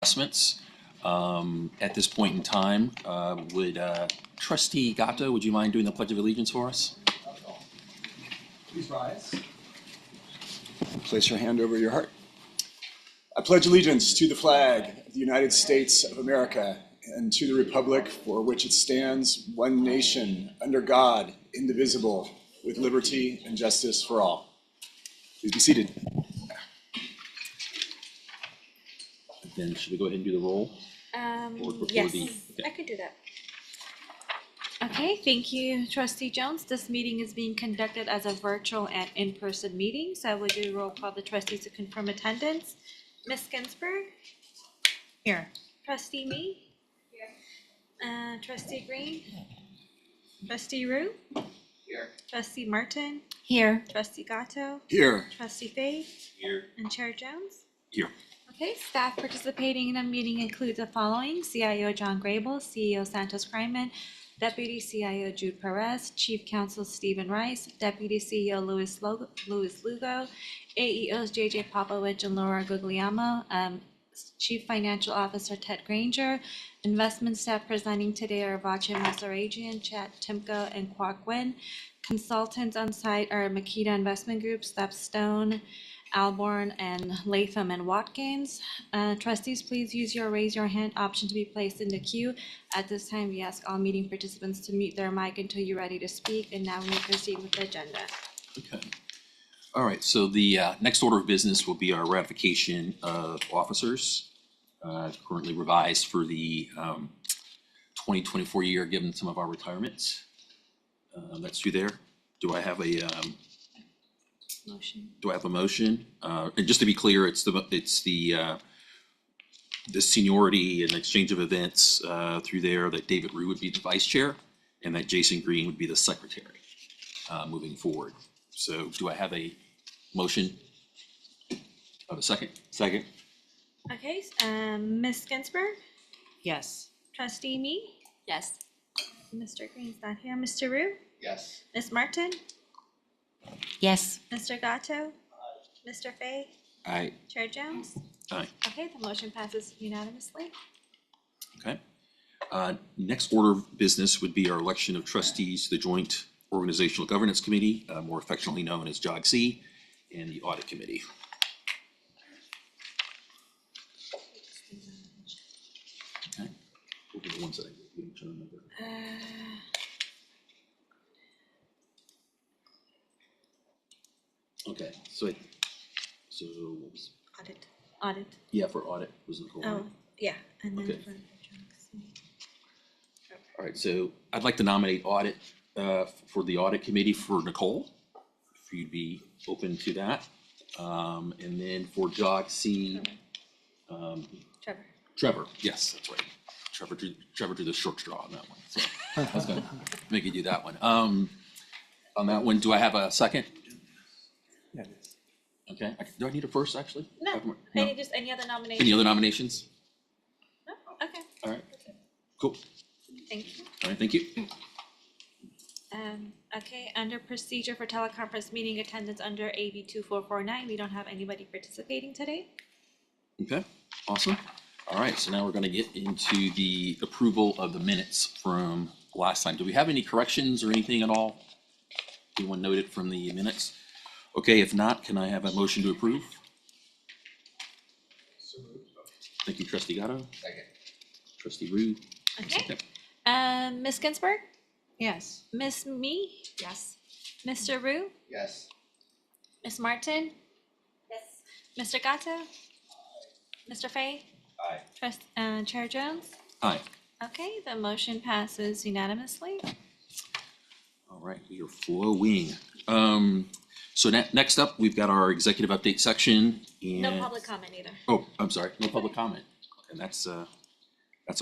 Investments. At this point in time, would Trustee Gatto, would you mind doing the Pledge of Allegiance for us? Please rise. Place your hand over your heart. I pledge allegiance to the flag of the United States of America and to the republic for which it stands, one nation, under God, indivisible, with liberty and justice for all. Please be seated. Then should we go ahead and do the roll? Yes, I could do that. Okay, thank you, Trustee Jones. This meeting is being conducted as a virtual and in-person meeting, so I will do roll call the trustees to confirm attendance. Ms. Ginsburg? Here. Trustee Me? Here. Trustee Green? Trustee Rue? Here. Trustee Martin? Here. Trustee Gatto? Here. Trustee Fay? Here. And Chair Jones? Here. Okay, staff participating in the meeting includes the following: CIO John Grable, CEO Santos Kryman, Deputy CIO Jude Perez, Chief Counsel Stephen Rice, Deputy CEO Louis Lugo, AEOs JJ Popovich and Laura Guglielmo, Chief Financial Officer Ted Granger. Investment staff presenting today are Vachem Masarajian, Chad Timko, and Kwok Nguyen. Consultants on site are Makita Investment Group, Stepstone, Alborn, and Latham and Watkins. Trustees, please use your raise your hand option to be placed in the queue. At this time, we ask all meeting participants to mute their mic until you're ready to speak, and now we proceed with the agenda. Okay. All right, so the next order of business will be our ratification of officers, currently revised for the 2024 year, given some of our retirements. That's through there. Do I have a Motion. Do I have a motion? And just to be clear, it's the seniority and exchange of events through there that David Rue would be the vice chair and that Jason Green would be the secretary moving forward. So do I have a motion? Have a second? Second. Okay, Ms. Ginsburg? Yes. Trustee Me? Yes. Mr. Green's not here. Mr. Rue? Yes. Ms. Martin? Yes. Mr. Gatto? Mr. Fay? Aye. Chair Jones? Aye. Okay, the motion passes unanimously. Okay. Next order of business would be our election of trustees to the Joint Organizational Governance Committee, more affectionately known as JOGC, and the Audit Committee. Okay. We'll give it 1 second. Okay, so what was, Audit. yeah, for audit was Nicole. Right? Oh, yeah, and then Okay. for All right, so I'd like to nominate audit for the audit committee for Nicole, if you'd be open to that. And then for JOGC, Trevor. Trevor, yes, that's right. Trevor drew the short straw on that one. So I was gonna make you do that one. On that one, do I have a second? Okay, do I need a first, actually? No, No? just any other nominations? Any other nominations? No? Okay, All right, cool. thank you. All right, thank you. Okay, under procedure for teleconference meeting attendance under AB 2449, we don't have anybody participating today. Okay, awesome. All right, so now we're gonna get into the approval of the minutes from last time. Do we have any corrections or anything at all? Anyone noted from the minutes? Okay, if not, can I have a motion to approve? Thank you, Trustee Gatto. Second. Trustee Rue. Okay, Ms. Ginsburg? Yes. Ms. Me? Yes. Mr. Rue? Yes. Ms. Martin? Yes. Mr. Gatto? Mr. Fay? Aye. Chair Jones? Aye. Okay, the motion passes unanimously. All right, we are flowing. So next up, we've got our executive update section and. No public comment either. Oh, I'm sorry, no public comment. And that's a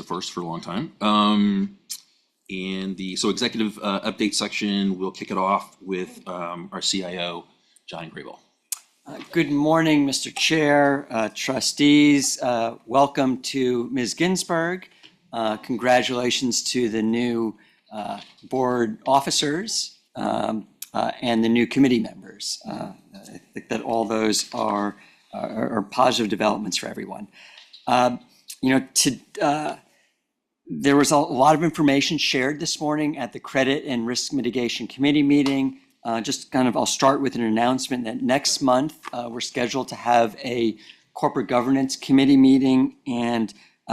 first for a long time. And so executive update section, we'll kick it off with our CIO, John Grable. Good morning, Mr. Chair, trustees. Welcome to Ms. Ginsburg. Congratulations to the new board officers and the new committee members. I think that all those are positive developments for everyone. There was a lot of information shared this morning at the Credit and Risk Mitigation Committee meeting. I'll start with an announcement that next month we're scheduled to have a Corporate Governance Committee meeting, and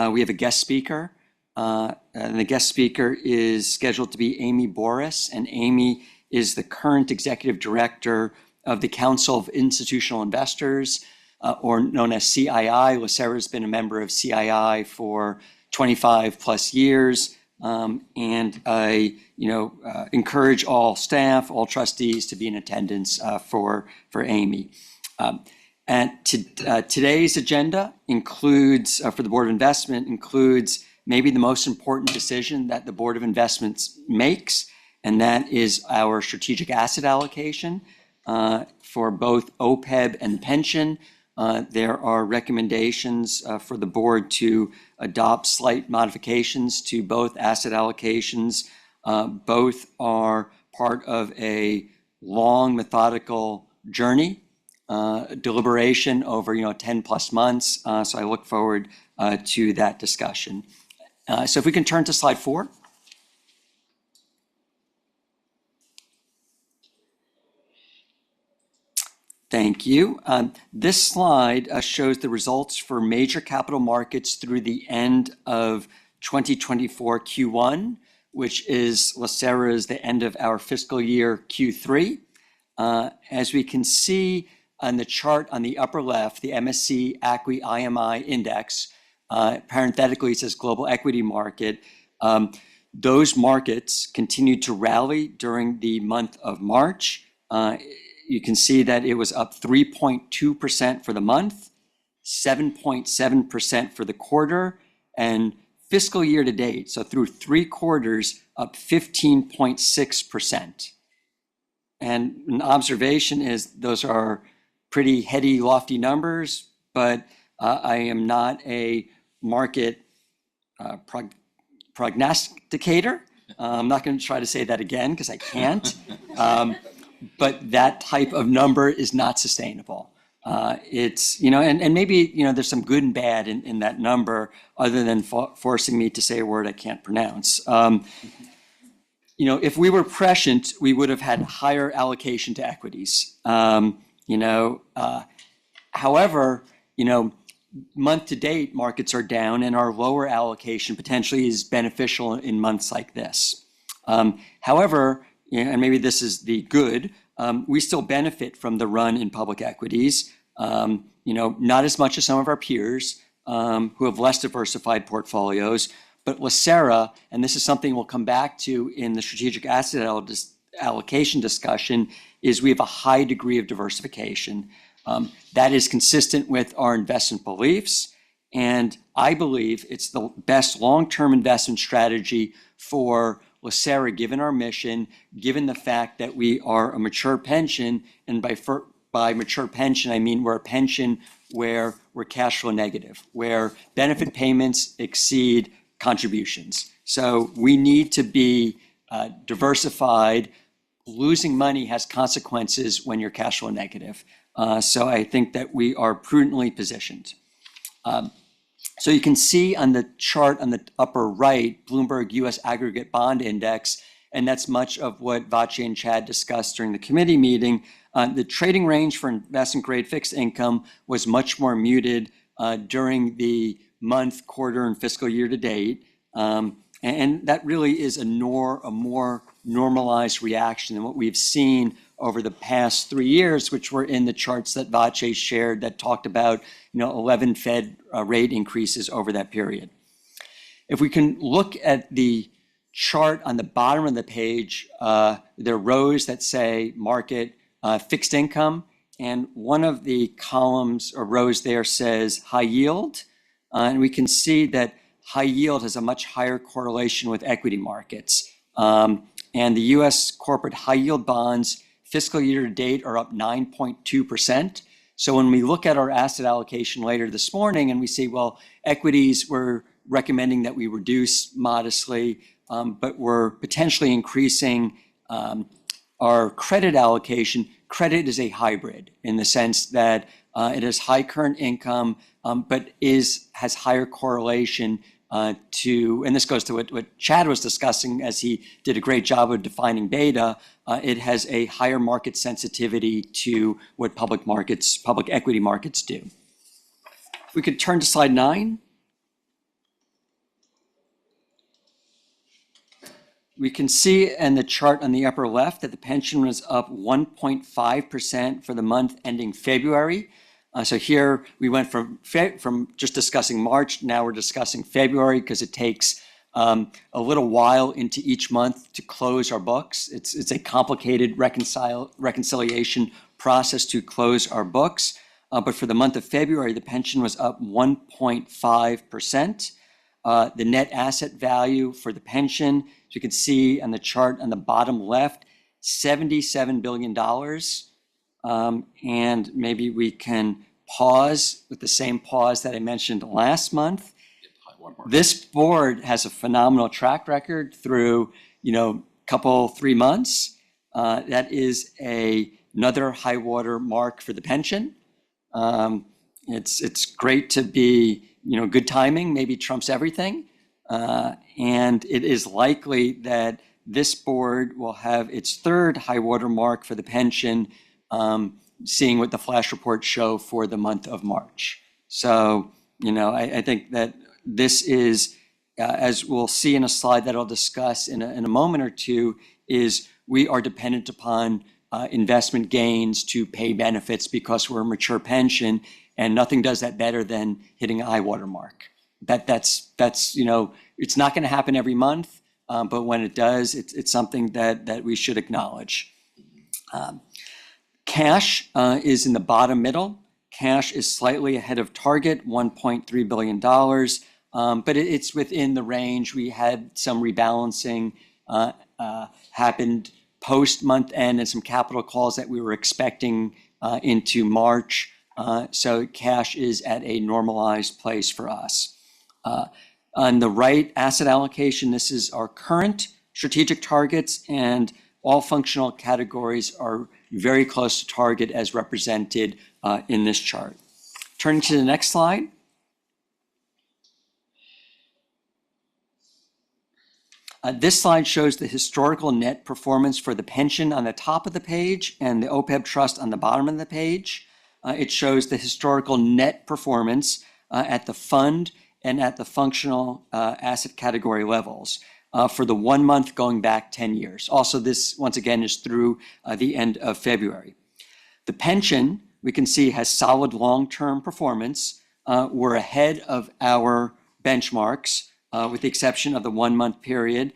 we have a guest speaker. And the guest speaker is scheduled to be Amy Boris, and Amy is the current Executive Director of the Council of Institutional Investors, or known as CII. LACERA has been a member of CII for 25 plus years. And I, encourage all staff, all trustees to be in attendance for Amy. And today's agenda includes, for the Board of Investment, includes maybe the most important decision that the Board of Investments makes, and that is our strategic asset allocation for both OPEB and pension. There are recommendations for the board to adopt slight modifications to both asset allocations. Both are part of a long methodical journey, deliberation over 10 plus months. So I look forward to that discussion. So if we can turn to slide 4. Thank you. This slide shows the results for major capital markets through the end of 2024 Q1, which is LACERA's the end of our fiscal year Q3. As we can see on the chart on the upper left, the MSC ACWI IMI index, parenthetically it says global equity market. Those markets continued to rally during the month of March. You can see that it was up 3.2% for the month, 7.7% for the quarter, and fiscal year to date, so through 3 quarters, up 15.6%. And an observation is those are pretty heady, lofty numbers, but I am not a market prognosticator. I'm not going to try to say that again because I can't. But that type of number is not sustainable. It's, and maybe, there's some good and bad in that number other than forcing me to say a word I can't pronounce. If we were prescient, we would have had higher allocation to equities. However, month to date, markets are down and our lower allocation potentially is beneficial in months like this. However, and maybe this is the good, we still benefit from the run in public equities, not as much as some of our peers who have less diversified portfolios, but LACERA, and this is something we'll come back to in the strategic asset allocation discussion, is we have a high degree of diversification. That is consistent with our investment beliefs, and I believe it's the best long-term investment strategy for LACERA, given our mission, given the fact that we are a mature pension, and by mature pension, I mean we're a pension where we're cash flow negative, where benefit payments exceed contributions. So we need to be diversified. Losing money has consequences when you're cash flow negative. So I think that we are prudently positioned. So you can see on the chart on the upper right, Bloomberg US Aggregate Bond Index, and that's much of what Vache and Chad discussed during the committee meeting. The trading range for investment grade fixed income was much more muted during the month, quarter, and fiscal year to date. And that really is a more normalized reaction than what we've seen over the past 3 years, which were in the charts that Vache shared that talked about 11 Fed rate increases over that period. If we can look at the chart on the bottom of the page, there are rows that say market fixed income, and one of the columns or rows there says high yield, and we can see that high yield has a much higher correlation with equity markets. And the US corporate high yield bonds fiscal year to date are up 9.2%. So when we look at our asset allocation later this morning and we see, well, equities, we're recommending that we reduce modestly, but we're potentially increasing our credit allocation. credit is a hybrid in the sense that it has high current income, but has higher correlation to, and this goes to what Chad was discussing as he did a great job of defining beta, it has a higher market sensitivity to what public equity markets do. If we could turn to slide 9. We can see in the chart on the upper left that the pension was up 1.5% for the month ending February. So here we went from just discussing March, now we're discussing February because it takes a little while into each month to close our books. It's a complicated reconciliation process to close our books. But for the month of February, the pension was up 1.5%. The net asset value for the pension, as you can see on the chart on the bottom left, $77 billion. And maybe we can pause with the same pause that I mentioned last month. This board has a phenomenal track record through, couple 3 months. That is another high water mark for the pension. It's great to be, good timing maybe trumps everything. And it is likely that this board will have its third high water mark for the pension, seeing what the flash reports show for the month of March. So, I think that this is, as we'll see in a slide that I'll discuss in a moment or two, is we are dependent upon investment gains to pay benefits because we're a mature pension, and nothing does that better than hitting a high water mark. That's it's not going to happen every month, but when it does, it's something that we should acknowledge. Cash is in the bottom middle. Cash is slightly ahead of target, $1.3 billion, but it's within the range. We had some rebalancing happened post month end and some capital calls that we were expecting into March. So cash is at a normalized place for us. On the right, asset allocation, this is our current strategic targets, and all functional categories are very close to target as represented in this chart. Turning to the next slide. This slide shows the historical net performance for the pension on the top of the page and the OPEB trust on the bottom of the page. It shows the historical net performance at the fund and at the functional asset category levels for the 1 month going back 10 years. Also, this, once again, is through the end of February. The pension, we can see, has solid long-term performance. We're ahead of our benchmarks, with the exception of the 1 month period.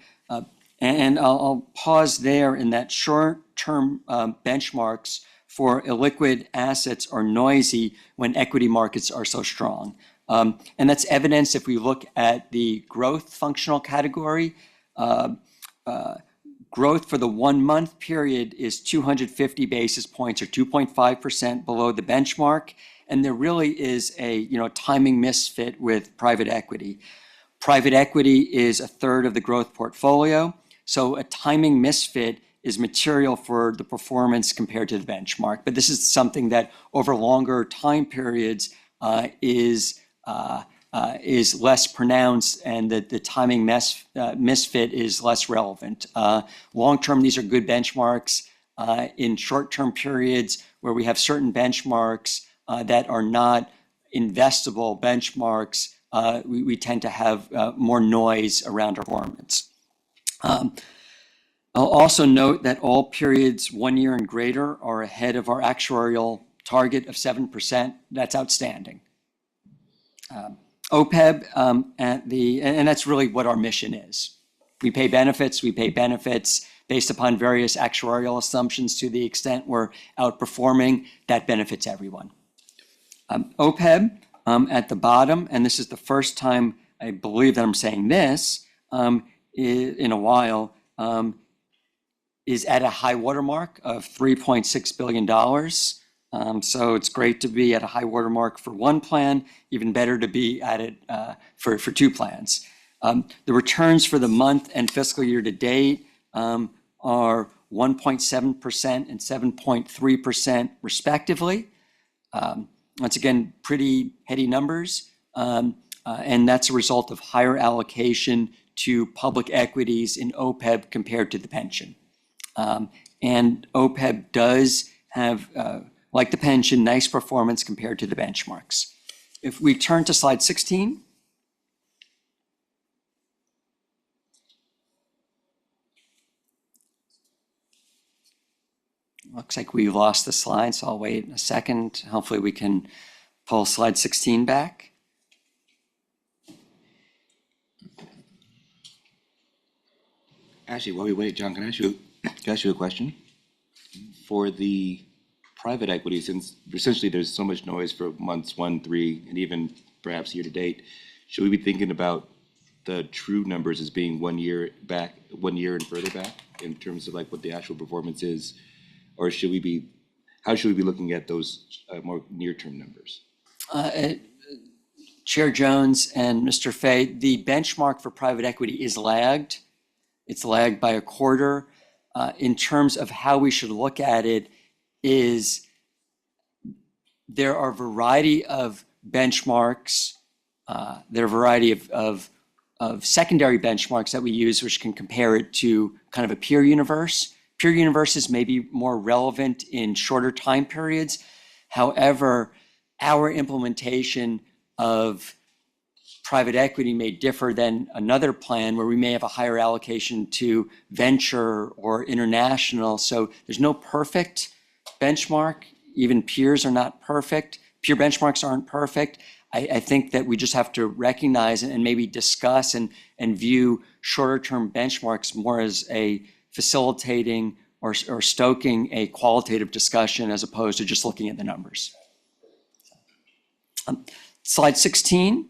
And I'll pause there in that short-term benchmarks for illiquid assets are noisy when equity markets are so strong. And that's evidenced if we look at the growth functional category. Growth for the 1 month period is 250 basis points or 2.5% below the benchmark. And there really is a timing misfit with private equity. Private equity is a third of the growth portfolio. So a timing misfit is material for the performance compared to the benchmark. But this is something that over longer time periods is less pronounced, and that the timing misfit is less relevant. Long-term, these are good benchmarks. In short-term periods where we have certain benchmarks that are not investable benchmarks, we tend to have more noise around our performance. I'll also note that all periods 1 year and greater are ahead of our actuarial target of 7%. That's outstanding. OPEB, and that's really what our mission is. We pay benefits based upon various actuarial assumptions. To the extent we're outperforming, that benefits everyone. OPEB at the bottom, and this is the first time I believe that I'm saying this in a while, is at a high watermark of $3.6 billion. So it's great to be at a high watermark for one plan, even better to be at it for 2 plans. The returns for the month and fiscal year to date are 1.7% and 7.3% respectively. Once again, pretty heady numbers. And that's a result of higher allocation to public equities in OPEB compared to the pension. And OPEB does have, like the pension, nice performance compared to the benchmarks. If we turn to slide 16. Looks like we lost the slide, so I'll wait a second. Hopefully we can pull slide 16 back. Actually, while we wait, John, can I ask you a question? For the private equity, since essentially there's so much noise for months 1, 3, and even perhaps year to date, should we be thinking about the true numbers as being 1 year back, 1 year and further back in terms of like what the actual performance is? Or should we be, how should we be looking at those more near-term numbers? Chair Jones and Mr. Fay, the benchmark for private equity is lagged. It's lagged by a quarter. In terms of how we should look at it is there are a variety of benchmarks. There are a variety of secondary benchmarks that we use, which can compare it to kind of a peer universe. Peer universes may be more relevant in shorter time periods. However, our implementation of private equity may differ than another plan where we may have a higher allocation to venture or international. So there's no perfect benchmark. Even peers are not perfect. Peer benchmarks aren't perfect. I think that we just have to recognize and maybe discuss and view shorter term benchmarks more as a facilitating or stoking a qualitative discussion as opposed to just looking at the numbers. Slide 16.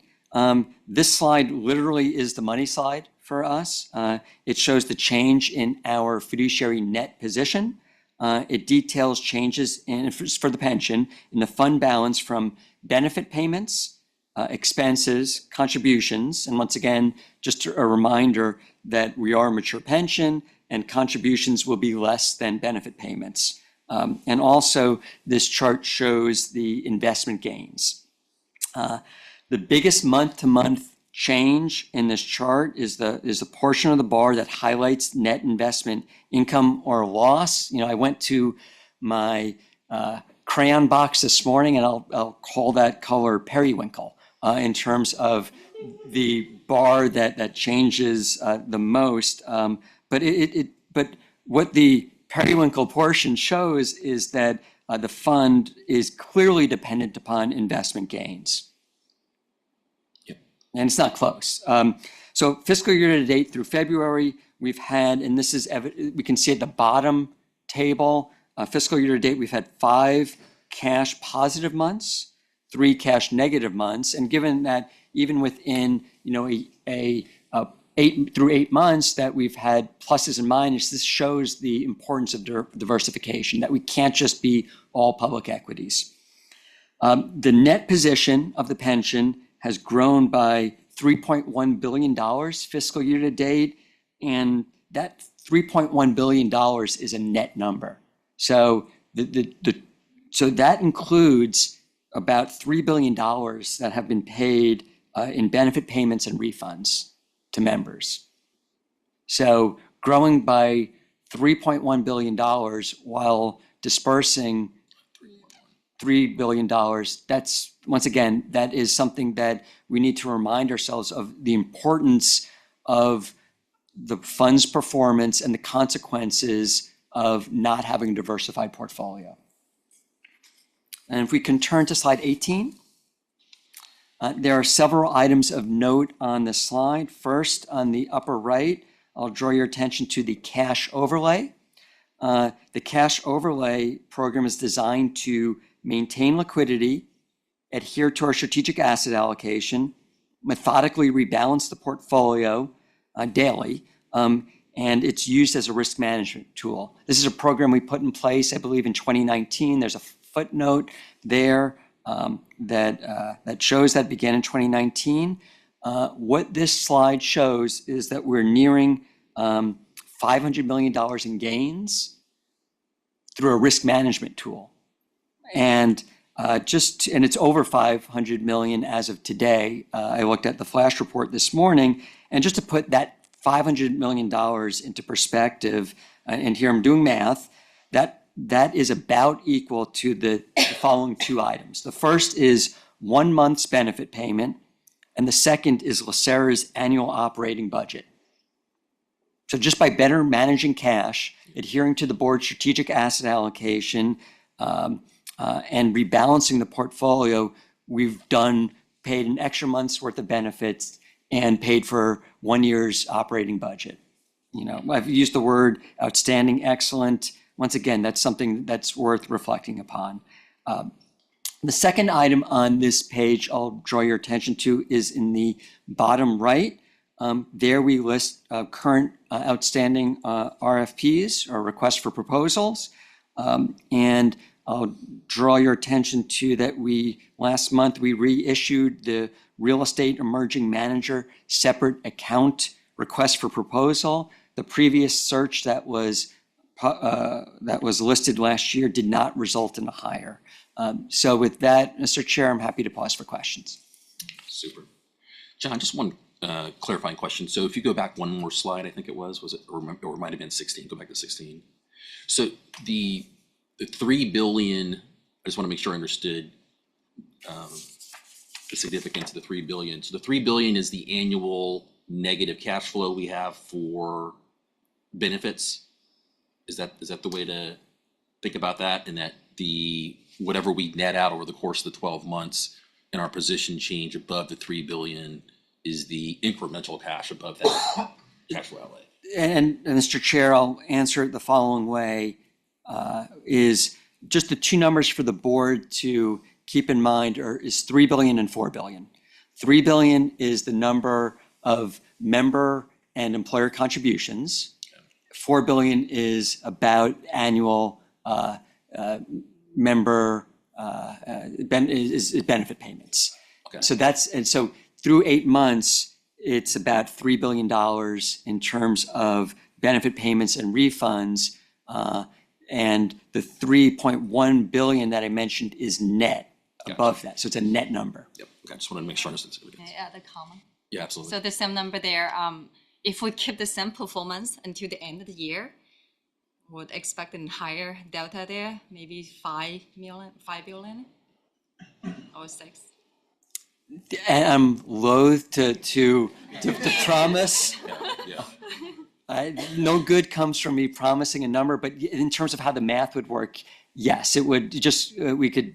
This slide literally is the money slide for us. It shows the change in our fiduciary net position. It details changes for the pension in the fund balance from benefit payments, expenses, contributions, and once again, just a reminder that we are a mature pension and contributions will be less than benefit payments. And also, this chart shows the investment gains. The biggest month-to-month change in this chart is the portion of the bar that highlights net investment income or loss. You know, I went to my crayon box this morning, and I'll call that color periwinkle in terms of the bar that changes the most. But what the periwinkle portion shows is that the fund is clearly dependent upon investment gains. And it's not close. So fiscal year to date through February, we've had, and this is, we can see at the bottom table, fiscal year to date, we've had 5 cash positive months, 3 cash negative months. And given that even within, you know, a 8 through 8 months that we've had pluses and minuses, this shows the importance of diversification, that we can't just be all public equities. The net position of the pension has grown by $3.1 billion fiscal year to date, and that $3.1 billion is a net number. So so that includes about $3 billion that have been paid in benefit payments and refunds to members. So growing by $3.1 billion while dispersing $3 billion, that's, once again, that is something that we need to remind ourselves of the importance of the fund's performance and the consequences of not having a diversified portfolio. And if we can turn to slide 18. There are several items of note on this slide. First, on the upper right, I'll draw your attention to the cash overlay. The cash overlay program is designed to maintain liquidity, adhere to our strategic asset allocation, methodically rebalance the portfolio daily, and it's used as a risk management tool. This is a program we put in place, I believe, in 2019. There's a footnote there that shows that began in 2019. What this slide shows is that we're nearing $500 million in gains through a risk management tool. And and it's over 500 million as of today. I looked at the flash report this morning, and just to put that $500 million into perspective, and here I'm doing math, that is about equal to the following two items. The first is 1 month's benefit payment, and the second is LACERA's annual operating budget. So just by better managing cash, adhering to the board's strategic asset allocation, and rebalancing the portfolio, we've paid an extra month's worth of benefits and paid for 1 year's operating budget. I've used the word outstanding, excellent. Once again, that's something that's worth reflecting upon. The second item on this page I'll draw your attention to is in the bottom right. There we list current outstanding RFPs, or requests for proposals. And I'll draw your attention to that last month we reissued the real estate emerging manager separate account request for proposal. The previous search that was listed last year did not result in a hire. So with that, Mr. Chair, I'm happy to pause for questions. Super. John, just one clarifying question. So if you go back one more slide, I think it was it, or it might have been 16, go back to 16. So the 3 billion, I just want to make sure I understood the significance of the 3 billion. So the 3 billion is the annual negative cash flow we have for benefits. Is that the way to think about that? And that whatever we net out over the course of the 12 months in our position change above the 3 billion is the incremental cash above that cash flow outlay. And Mr. Chair, I'll answer it the following way. Is just the two numbers for the board to keep in mind is 3 billion and 4 billion. 3 billion is the number of member and employer contributions. 4 billion is about annual member benefit payments. Okay. So through 8 months, it's about $3 billion in terms of benefit payments and refunds. And the 3.1 billion that I mentioned is net above that. So it's a net number. Yep. Okay. I just wanted to make sure I understood the significance. Can I add a comment? Yeah, absolutely. So the same number there, if we keep the same performance until the end of the year, would expect a higher delta there, maybe 5 billion or 6. And I'm loath to promise. Yeah. No good comes from me promising a number, but in terms of how the math would work, yes, it would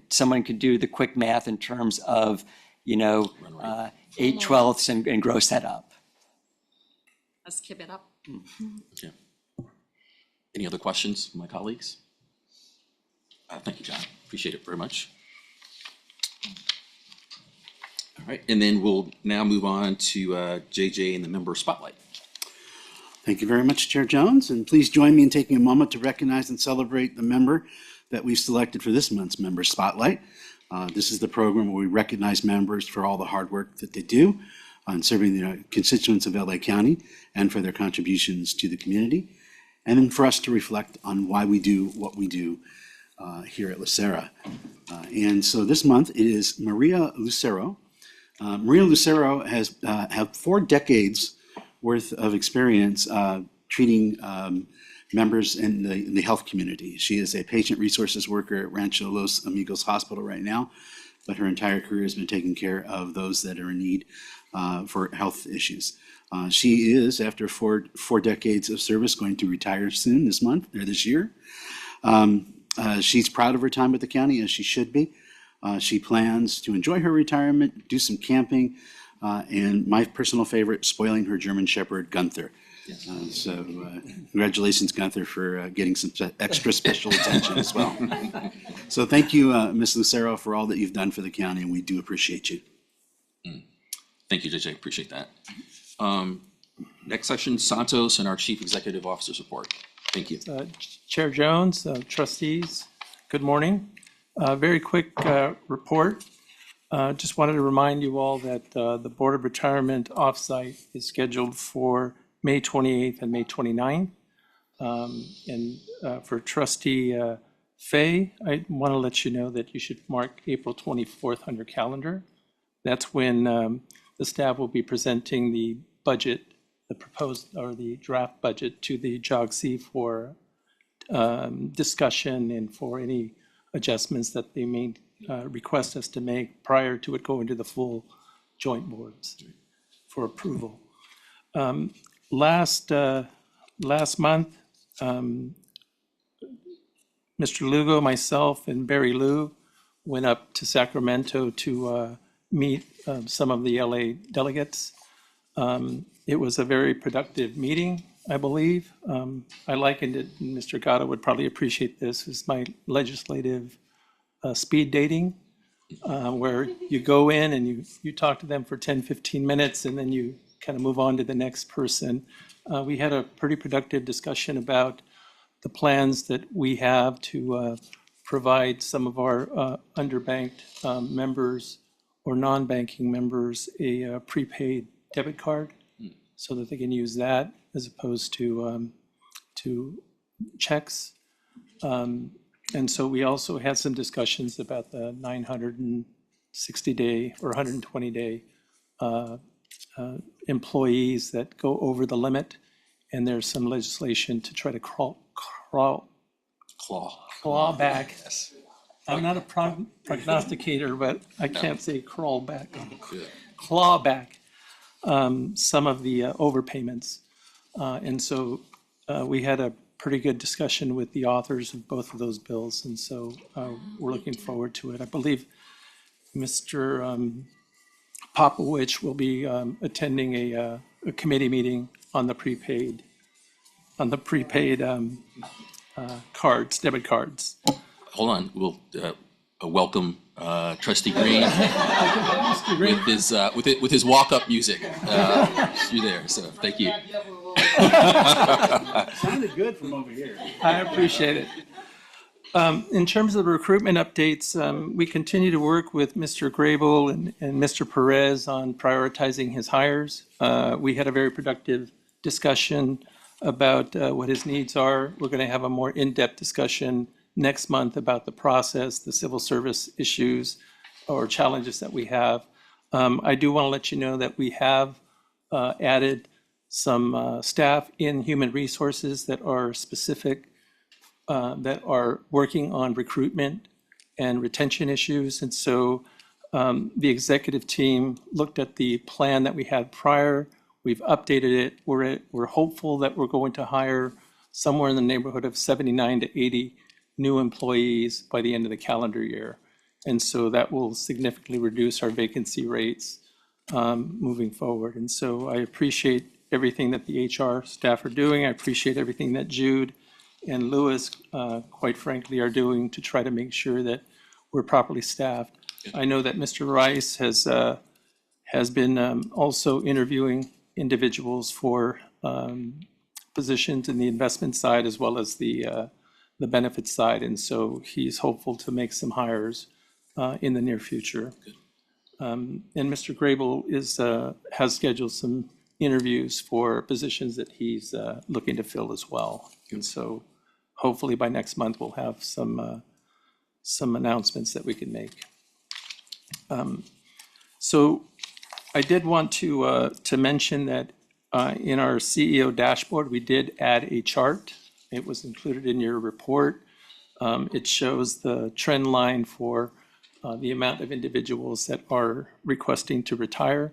someone could do the quick math in terms of, 8/12 and gross that up. Let's keep it up. Okay. Any other questions from my colleagues? Thank you, John. Appreciate it very much. All right, and then we'll now move on to JJ and the member spotlight. Thank you very much, Chair Jones, and please join me in taking a moment to recognize and celebrate the member that we've selected for this month's Member Spotlight. This is the program where we recognize members for all the hard work that they do on serving the constituents of LA County and for their contributions to the community, and then for us to reflect on why we do what we do here at LACERA. And so this month it is Maria Lucero. Maria Lucero has had 4 decades worth of experience treating members in the health community. She is a patient resources worker at Rancho Los Amigos Hospital right now, but her entire career has been taking care of those that are in need for health issues. She is, after four decades of service, going to retire soon this year. She's proud of her time with the county, as she should be. She plans to enjoy her retirement, do some camping, and my personal favorite, spoiling her German Shepherd, Gunther. So congratulations, Gunther, for getting some extra special attention as well. So thank you, Ms. Lucero, for all that you've done for the county, and we do appreciate you. Thank you, JJ. Appreciate that. Next section, Santos and our Chief Executive Officer's report. Thank you. Chair Jones, trustees, good morning. Very quick report. Just wanted to remind you all that the Board of Retirement offsite is scheduled for May 28th and May 29th. And for Trustee Fay, I want to let you know that you should mark April 24th on your calendar. That's when the staff will be presenting the budget, the proposed or the draft budget to the JOGC for discussion and for any adjustments that they may request us to make prior to it going to the full joint boards for approval. Last month, Mr. Lugo, myself, and Barry Liu went up to Sacramento to meet some of the LA delegates. It was a very productive meeting, I believe. I likened it, and Mr. Gatto would probably appreciate this, as my legislative speed dating, where you go in and you talk to them for 10, 15 minutes, and then you kind of move on to the next person. We had a pretty productive discussion about the plans that we have to provide some of our underbanked members or non-banking members a prepaid debit card so that they can use that as opposed to checks. And so we also had some discussions about the 960-day or 120-day employees that go over the limit. And there's some legislation to try to claw back. Yes. I'm not a prognosticator, but I can't say crawl back. Good. Claw back some of the overpayments. And so we had a pretty good discussion with the authors of both of those bills. And so we're looking forward to it. I believe Mr. Popowich will be attending a committee meeting on the prepaid cards, debit cards. Hold on, we'll welcome Trustee Green with his walk-up music. You're there, so thank you. Sounded good from over here. I appreciate it. In terms of the recruitment updates, we continue to work with Mr. Grable and Mr. Perez on prioritizing his hires. We had a very productive discussion about what his needs are. We're going to have a more in-depth discussion next month about the process, the civil service issues or challenges that we have. I do want to let you know that we have added some staff in human resources that are specific, that are working on recruitment and retention issues. And so the executive team looked at the plan that we had prior. We've updated it. We're hopeful that we're going to hire somewhere in the neighborhood of 79 to 80 new employees by the end of the calendar year. And so that will significantly reduce our vacancy rates moving forward. And so I appreciate everything that the HR staff are doing. I appreciate everything that Jude and Louis, quite frankly, are doing to try to make sure that we're properly staffed. I know that Mr. Rice has been also interviewing individuals for positions in the investment side as well as the benefits side. And so he's hopeful to make some hires in the near future. And Mr. Grable has scheduled some interviews for positions that he's looking to fill as well. And so hopefully by next month, we'll have some announcements that we can make. So I did want to mention that in our CEO dashboard, we did add a chart. It was included in your report. It shows the trend line for the amount of individuals that are requesting to retire.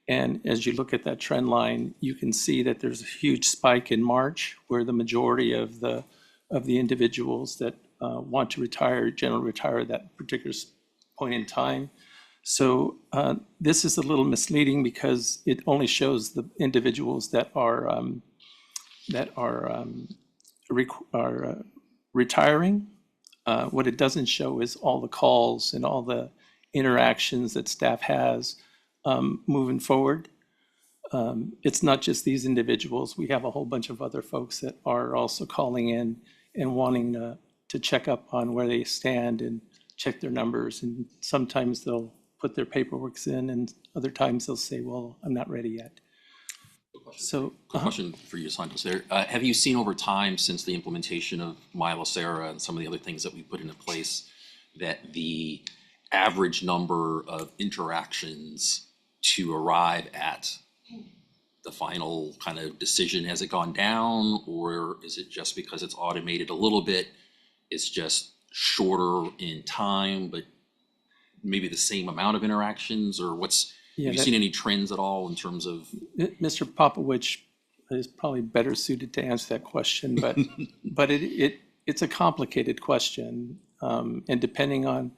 And as you look at that trend line, you can see that there's a huge spike in March where the majority of the individuals that want to retire generally retire at that particular point in time. So this is a little misleading because it only shows the individuals that are retiring. What it doesn't show is all the calls and all the interactions that staff has moving forward. It's not just these individuals. We have a whole bunch of other folks that are also calling in and wanting to check up on where they stand and check their numbers. And sometimes they'll put their paperwork in, and other times they'll say, well, I'm not ready yet. So, Quick question for you, Santos, there. Have you seen over time, since the implementation of LACERA and some of the other things that we put into place, that the average number of interactions to arrive at the final kind of decision, has it gone down? Or is it just because it's automated a little bit, it's just shorter in time, but maybe the same amount of interactions? Or have you seen any trends at all in terms of? Mr. Popovich is probably better suited to answer that question, but it's a complicated question, and depending on,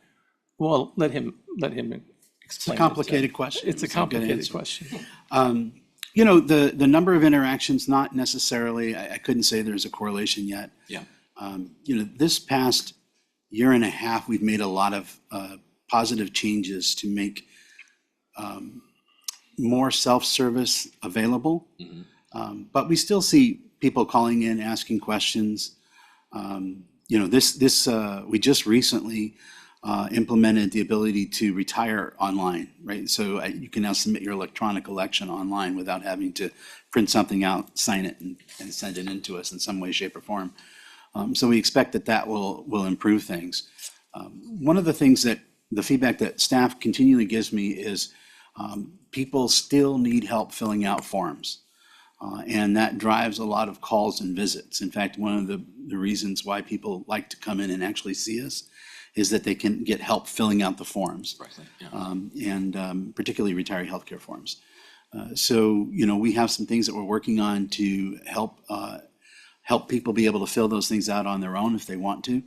well, let him explain. It's a complicated question. It's a good complicated answer. question. You know, the number of interactions, not necessarily, I couldn't say there's a correlation yet. Yeah. You know, this past year and a half, we've made a lot of positive changes to make more self-service available. But we still see people calling in, asking questions. You know, we just recently implemented the ability to retire online, right? So you can now submit your electronic election online without having to print something out, sign it, and send it in to us in some way, shape, or form. So we expect that will improve things. One of the things the feedback that staff continually gives me is people still need help filling out forms. And that drives a lot of calls and visits. In fact, one of the reasons why people like to come in and actually see us is that they can get help filling out the forms, and particularly retiree healthcare forms. So, you know, we have some things that we're working on to help people be able to fill those things out on their own if they want to.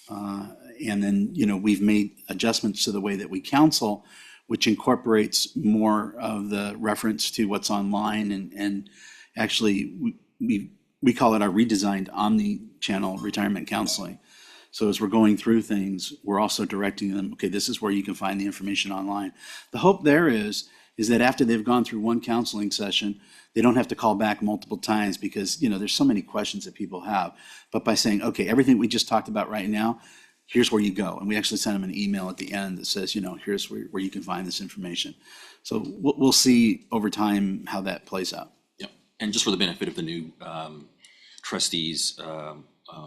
And then, you know, we've made adjustments to the way that we counsel, which incorporates more of the reference to what's online, and actually we call it our redesigned omni-channel retirement counseling. So as we're going through things, we're also directing them, okay, this is where you can find the information online. The hope there is that after they've gone through one counseling session, they don't have to call back multiple times, because, you know, there's so many questions that people have. But by saying, okay, everything we just talked about right now, here's where you go. And we actually send them an email at the end that says, you know, here's where you can find this information. So we'll see over time how that plays out. Yep. And just for the benefit of the new trustees, and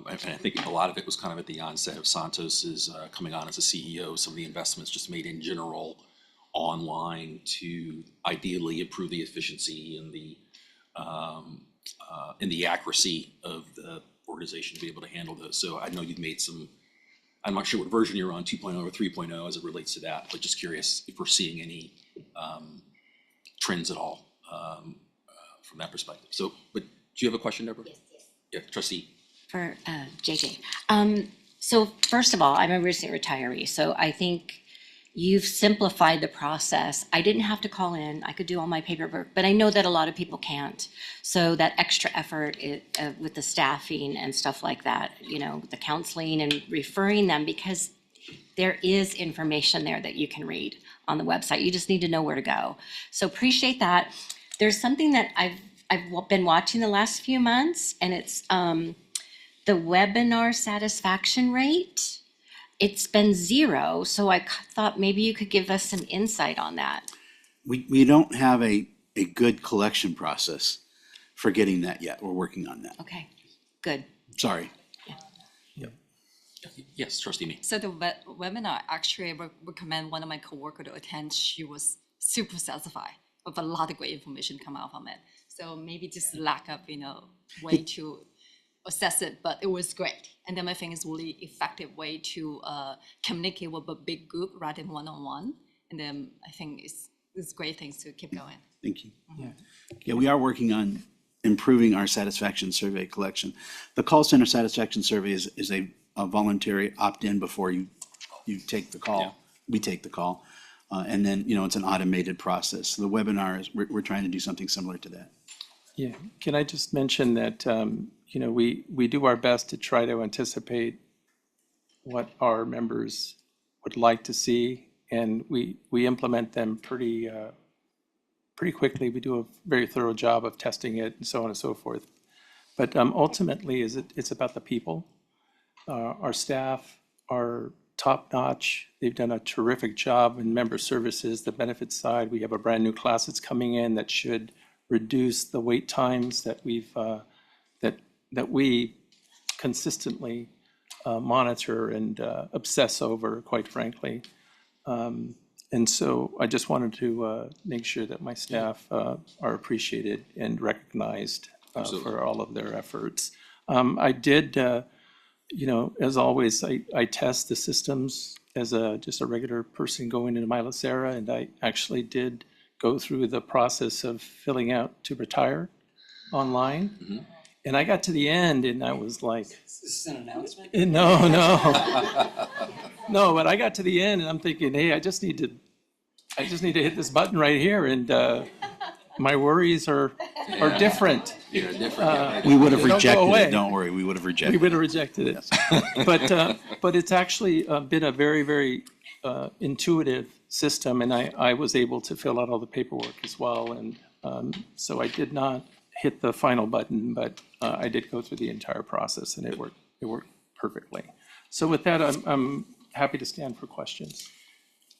I think a lot of it was kind of at the onset of Santos's coming on as a CEO, some of the investments just made in general online to ideally improve the efficiency and the accuracy of the organization to be able to handle those. So I know you've made some, I'm not sure what version you're on, 2.0 or 3.0 as it relates to that, but just curious if we're seeing any trends at all from that perspective. So, but do you have a question, Deborah? Yes. Yeah, trustee. For JJ. So first of all, I'm a recent retiree, so I think you've simplified the process. I didn't have to call in. I could do all my paperwork, but I know that a lot of people can't. So that extra effort with the staffing and stuff like that, you know, the counseling and referring them, because there is information there that you can read on the website. You just need to know where to go. So appreciate that. There's something that I've been watching the last few months, and it's the webinar satisfaction rate. It's been 0, so I thought maybe you could give us some insight on that. We don't have a good collection process for getting that yet. We're working on that. Okay, good. Sorry. Yes, trustee me. So the webinar, actually, I recommend one of my coworkers to attend. She was super satisfied with a lot of great information come out from it. So maybe just lack of, you know, way to assess it, but it was great. And then I think it's really effective way to communicate with a big group rather than one-on-one. And then I think it's great things to keep going. Thank you. Yeah, we are working on improving our satisfaction survey collection. The call center satisfaction survey is a voluntary opt-in before you take the call. Yeah. We take the call. And then, you know, it's an automated process. The webinar is, we're trying to do something similar to that. Yeah, can I just mention that, you know, we do our best to try to anticipate what our members would like to see, and we implement them pretty quickly. We do a very thorough job of testing it and so on and so forth. But ultimately, it's about the people. Our staff are top-notch. They've done a terrific job in member services, the benefits side. We have a brand new class that's coming in that should reduce the wait times that that we consistently monitor and obsess over, quite frankly. And so I just wanted to make sure that my staff are appreciated and recognized for all of their efforts. I did, as always, I test the systems as just a regular person going into my LACERA, and I actually did go through the process of filling out to retire online. Mm-hmm. And I got to the end and I was like, is this an announcement? No. No, but I got to the end and I'm thinking, hey, I just need to hit this button right here, and my worries are different. Yeah, different. We would have Don't go rejected away. it, don't worry, we would have rejected We it. would have rejected it. But it's actually been a very, very intuitive system, and I was able to fill out all the paperwork as well. And so I did not hit the final button, but I did go through the entire process, and it worked perfectly. So with that, I'm happy to stand for questions.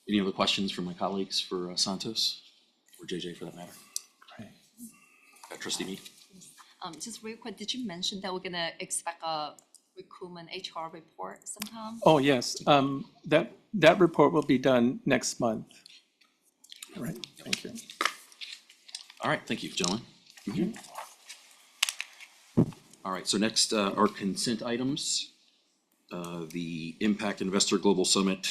Any other questions from my colleagues for Santos or JJ for that matter? Great. Trustee Mead? Just real quick, did you mention that we're gonna expect a recruitment HR report sometime? Oh, yes. That report will be done next month. All right, thank you. All right, thank you, gentlemen. All right, so next are consent items. The Impact Investor Global Summit,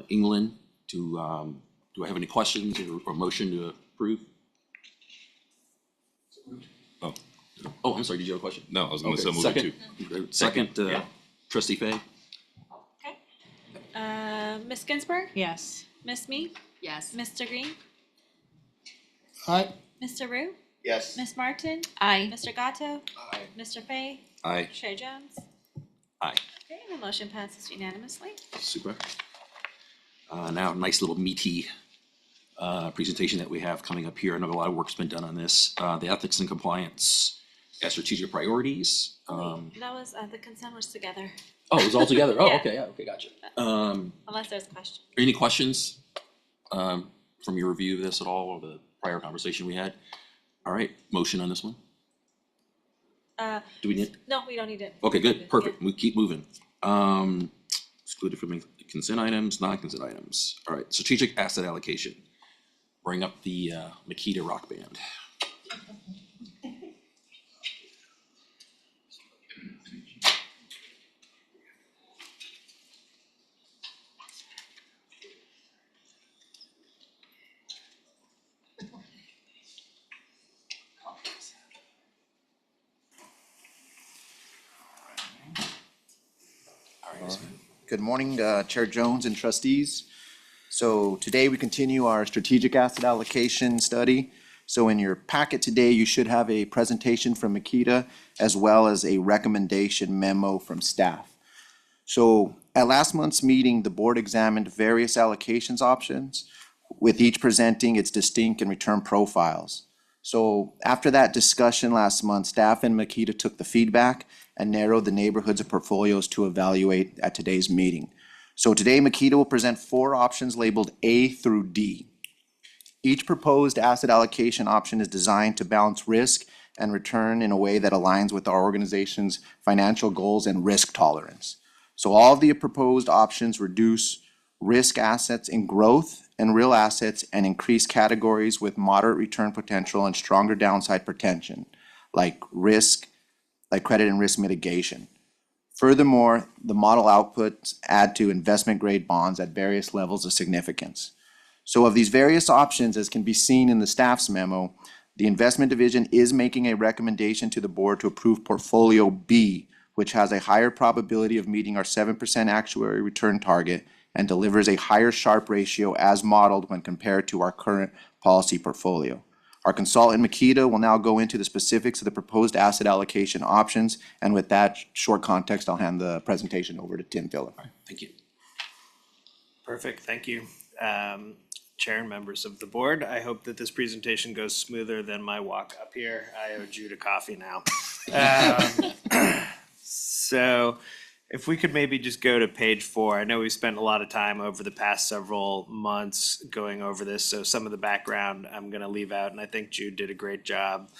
England. Do I have any questions or motion to approve? Oh, I'm sorry, did you have a question? No, I was gonna Okay, say move it too. Second, Trustee Fay? Ms. Ginsburg? Yes. Ms. Mead? Yes. Mr. Green? Aye. Mr. Rue? Yes. Ms. Martin? Aye. Mr. Gatto? Aye. Mr. Fay? Aye. Chair Jones? Aye. Okay, the motion passes unanimously. Super. Now, a nice little meaty presentation that we have coming up here. I know a lot of work's been done on this. The ethics and compliance as strategic priorities. That was, the consent was together, Oh, it was all together? Oh, Yeah. okay, yeah, okay, gotcha. unless there's questions. Any questions from your review of this at all, or the prior conversation we had? All right, motion on this one? Do we need? No, we don't need it. Okay, good, perfect. We keep moving. Excluded from consent items, non-consent items. All right, strategic asset allocation. Bring up the Makita Rock Band. Good morning, Chair Jones and trustees. So today we continue our strategic asset allocation study. So in your packet today, you should have a presentation from Makita as well as a recommendation memo from staff. So at last month's meeting, the board examined various allocations options, with each presenting its distinct and return profiles. So after that discussion last month, staff and Makita took the feedback and narrowed the neighborhoods of portfolios to evaluate at today's meeting. So today, Makita will present 4 options labeled A through D. Each proposed asset allocation option is designed to balance risk and return in a way that aligns with our organization's financial goals and risk tolerance. So all of the proposed options reduce risk assets in growth and real assets and increase categories with moderate return potential and stronger downside protection, like credit and risk mitigation. Furthermore, the model outputs add to investment grade bonds at various levels of significance. So of these various options, as can be seen in the staff's memo, the investment division is making a recommendation to the board to approve portfolio B, which has a higher probability of meeting our 7% actuary return target and delivers a higher Sharpe ratio as modeled when compared to our current policy portfolio. Our consultant Makita will now go into the specifics of the proposed asset allocation options, and with that short context, I'll hand the presentation over to Tim Phillip. All right, thank you. Perfect, thank you. Chair and members of the board, I hope that this presentation goes smoother than my walk up here. I owe Jude a coffee now. So If we could maybe just go to page 4. I know we spent a lot of time over the past several months going over this, so some of the background I'm going to leave out, and I think Jude did a great job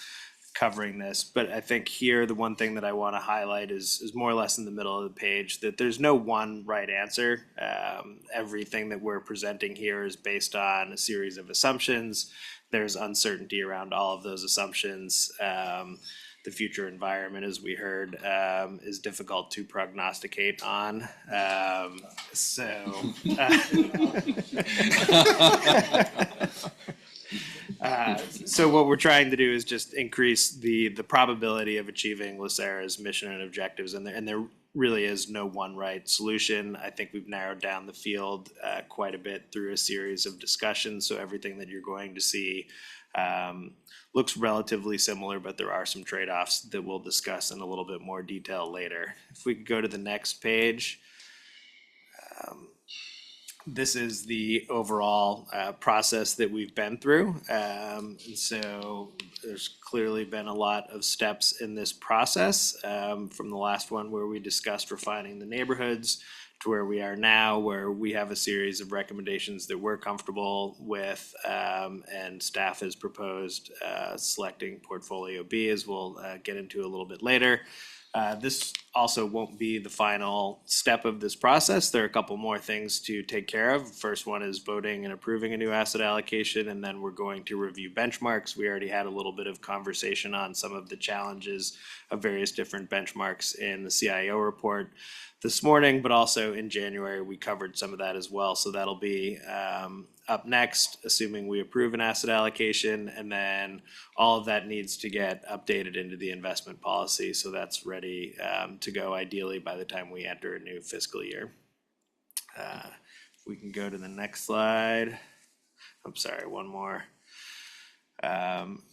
covering this. But I think here the one thing that I want to highlight is more or less in the middle of the page, that there's no one right answer. Everything that we're presenting here is based on a series of assumptions. There's uncertainty around all of those assumptions. The future environment, as we heard, is difficult to prognosticate on. So what we're trying to do is just increase the probability of achieving LACERA's mission and objectives, and there really is no one right solution. I think we've narrowed down the field quite a bit through a series of discussions, so everything that you're going to see looks relatively similar, but there are some trade-offs that we'll discuss in a little bit more detail later. If we could go to the next page. This is the overall process that we've been through. And so there's clearly been a lot of steps in this process, from the last one where we discussed refining the neighborhoods to where we are now, where we have a series of recommendations that we're comfortable with, and staff has proposed selecting portfolio B, as we'll get into a little bit later. This also won't be the final step of this process. There are a couple more things to take care of. First one is voting and approving a new asset allocation, and then we're going to review benchmarks. We already had a little bit of conversation on some of the challenges of various different benchmarks in the CIO report this morning, but also in January, we covered some of that as well. So that'll be up next, assuming we approve an asset allocation, and then all of that needs to get updated into the investment policy. So that's ready to go ideally by the time we enter a new fiscal year. If we can go to the next slide. I'm sorry, one more.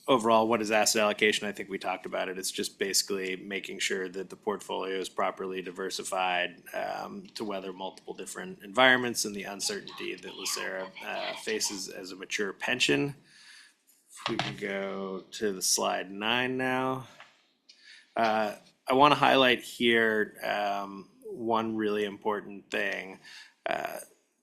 Overall, what is asset allocation? I think we talked about it. It's just basically making sure that the portfolio is properly diversified to weather multiple different environments and the uncertainty that LACERA faces as a mature pension. If we can go to the slide 9 now. I want to highlight here one really important thing.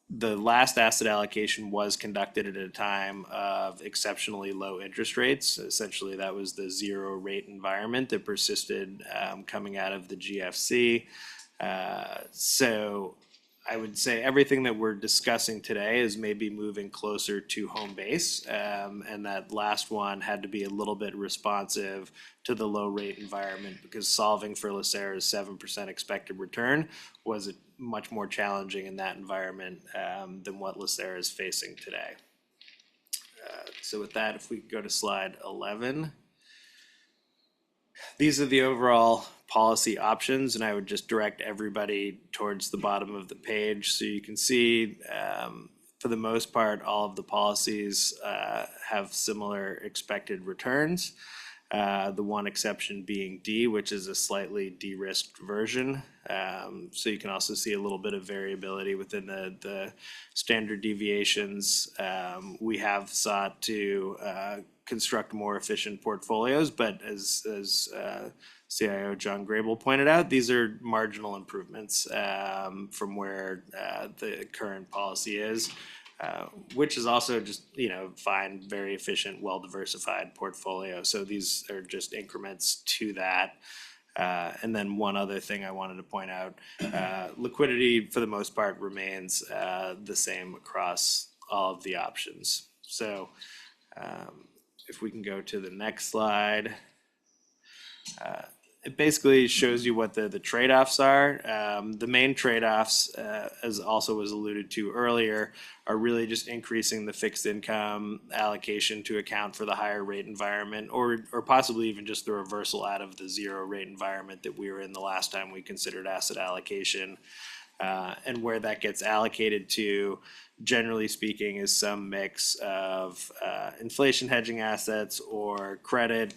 The last asset allocation was conducted at a time of exceptionally low interest rates. Essentially, that was the zero rate environment that persisted coming out of the GFC. So I would say everything that we're discussing today is maybe moving closer to home base. And that last one had to be a little bit responsive to the low rate environment, because solving for LACERA's 7% expected return was much more challenging in that environment than what LACERA is facing today. So with that, if we go to slide 11. These are the overall policy options, and I would just direct everybody towards the bottom of the page. So you can see, for the most part, all of the policies have similar expected returns. The one exception being D, which is a slightly de-risked version. So you can also see a little bit of variability within the standard deviations. We have sought to construct more efficient portfolios, but as CIO John Grable pointed out, these are marginal improvements from where the current policy is. Which is also just, fine, very efficient, well-diversified portfolio. So these are just increments to that. And then one other thing I wanted to point out, liquidity for the most part remains the same across all of the options. So if we can go to the next slide. It basically shows you what the trade-offs are. The main trade-offs, as also was alluded to earlier, are really just increasing the fixed income allocation to account for the higher rate environment, or possibly even just the reversal out of the zero rate environment that we were in the last time we considered asset allocation. And where that gets allocated to, generally speaking, is some mix of inflation hedging assets or credit.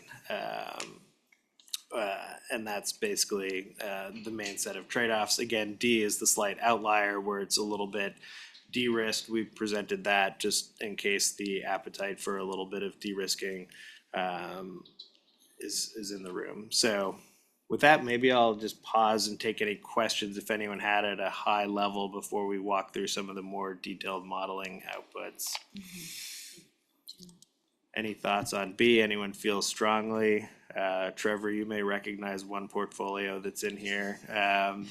And that's basically the main set of trade-offs. Again, D is the slight outlier where it's a little bit de-risked. We've presented that just in case the appetite for a little bit of de-risking is in the room. So With that, maybe I'll just pause and take any questions if anyone had at a high level before we walk through some of the more detailed modeling outputs. Any thoughts on B? Anyone feel strongly? Trevor, you may recognize one portfolio that's in here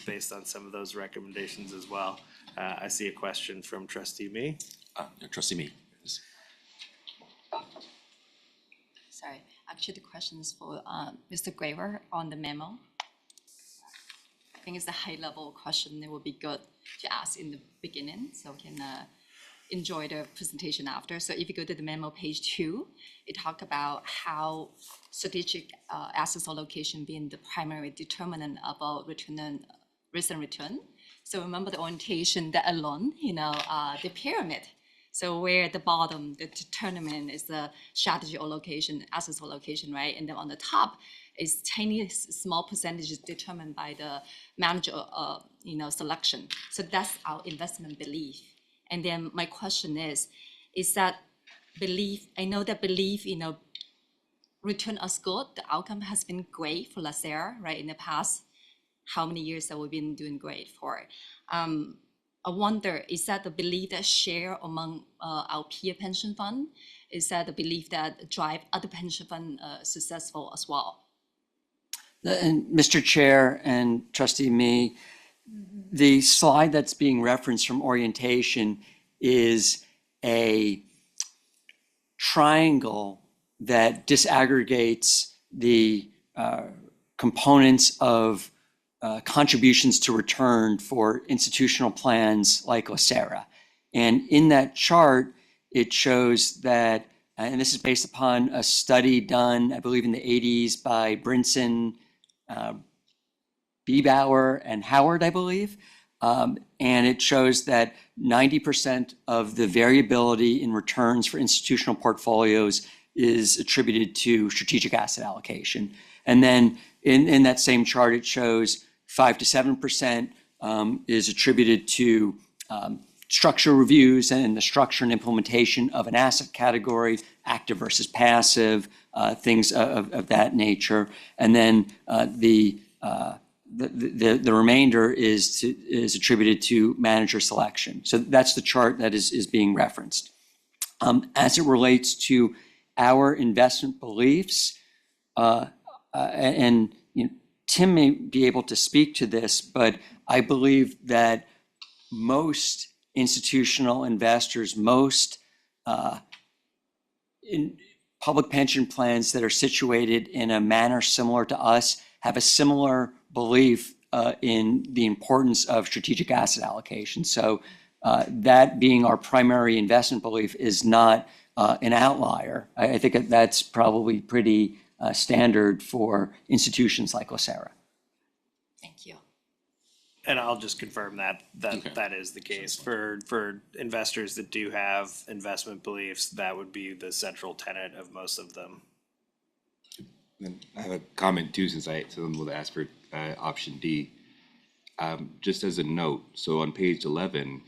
based on some of those recommendations as well. I see a question from Trustee Me. Trustee Me. Sorry, actually the question is for Mr. Graver on the memo. I think it's a high level question. It would be good to ask in the beginning so we can enjoy the presentation after. So if you go to the memo page 2, it talks about how strategic assets allocation being the primary determinant about return and risk and return. So remember the orientation that alone, the pyramid. So where at the bottom, the determinant is the strategy allocation, assets allocation, right? And then on the top is tiny, small percentages determined by the manager, selection. So that's our investment belief. And then my question is that belief, I know that belief, return us good, the outcome has been great for LACERA, right? In the past, how many years that we've been doing great for it. I wonder, is that the belief that share among our peer pension fund? Is that the belief that drive other pension fund successful as well? And Mr. Chair and Trustee Me, the slide that's being referenced from orientation is a triangle that disaggregates the components of contributions to return for institutional plans like LACERA. And in that chart, it shows that, and this is based upon a study done, I believe in the 80s by Brinson, Biebauer, and Howard, I believe. And it shows that 90% of the variability in returns for institutional portfolios is attributed to strategic asset allocation. And then in that same chart, it shows 5 to 7% is attributed to structure reviews and the structure and implementation of an asset category, active versus passive, things of that nature. And then the remainder is attributed to manager selection. So that's the chart that is being referenced. As it relates to our investment beliefs, and Tim may be able to speak to this, but I believe that most institutional investors, most in public pension plans that are situated in a manner similar to us have a similar belief in the importance of strategic asset allocation. So that being our primary investment belief is not an outlier. I think that's probably pretty standard for institutions like LACERA. Thank you. And I'll just confirm that is the case. For investors that do have investment beliefs, that would be the central tenet of most of them. And I have a comment too, since someone will ask for option D. Just as a note, so on page 11,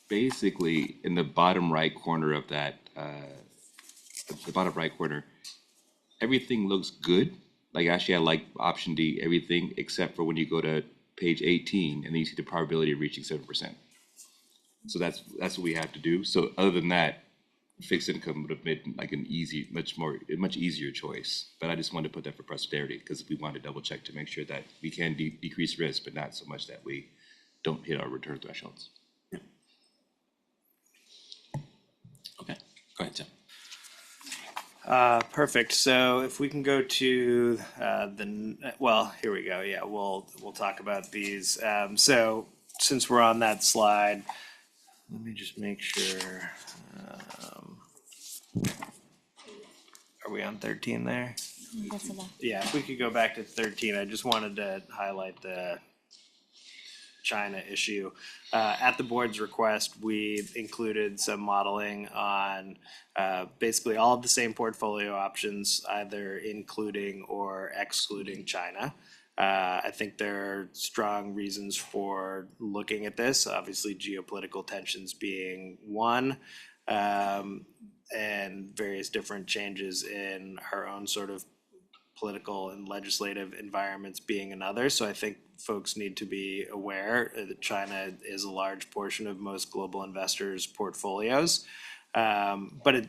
basically in the bottom right corner of that, everything looks good. Like actually I like option D, everything except for when you go to page 18 and then you see the probability of reaching 7%. So that's what we have to do. So other than that, fixed income would have been like a much easier choice. But I just wanted to put that for posterity because we wanted to double check to make sure that we can decrease risk, but not so much that we don't hit our return thresholds. Okay, go ahead, Tim. Perfect. So if we can go to here we go. Yeah, we'll talk about these. So since we're on that slide, let me just make sure. Are we on 13 there? That's a lot. Yeah, if we could go back to 13, I just wanted to highlight the China issue. At the board's request, we included some modeling on basically all of the same portfolio options, either including or excluding China. I think there are strong reasons for looking at this, obviously geopolitical tensions being one, and various different changes in our own sort of political and legislative environments being another. So I think folks need to be aware that China is a large portion of most global investors' portfolios. But it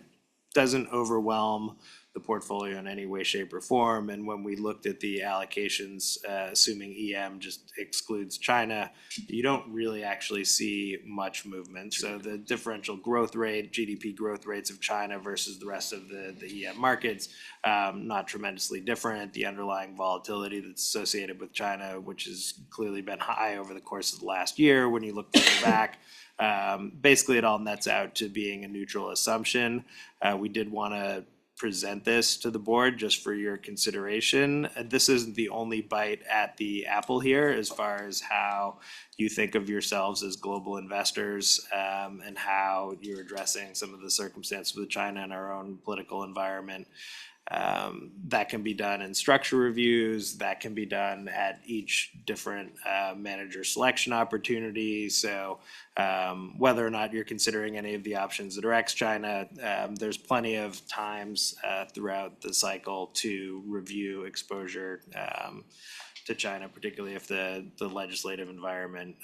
doesn't overwhelm the portfolio in any way, shape, or form. And when we looked at the allocations, assuming EM just excludes China, you don't really actually see much movement. So the differential growth rate, GDP growth rates of China versus the rest of the EM markets, not tremendously different. The underlying volatility that's associated with China, which has clearly been high over the course of the last year, when you look back, basically it all nets out to being a neutral assumption. We did want to present this to the board just for your consideration. This isn't the only bite at the apple here as far as how you think of yourselves as global investors, and how you're addressing some of the circumstances with China and our own political environment. That can be done in structure reviews, that can be done at each different manager selection opportunity. So whether or not you're considering any of the options that are ex-China, there's plenty of times throughout the cycle to review exposure to China, particularly if the legislative environment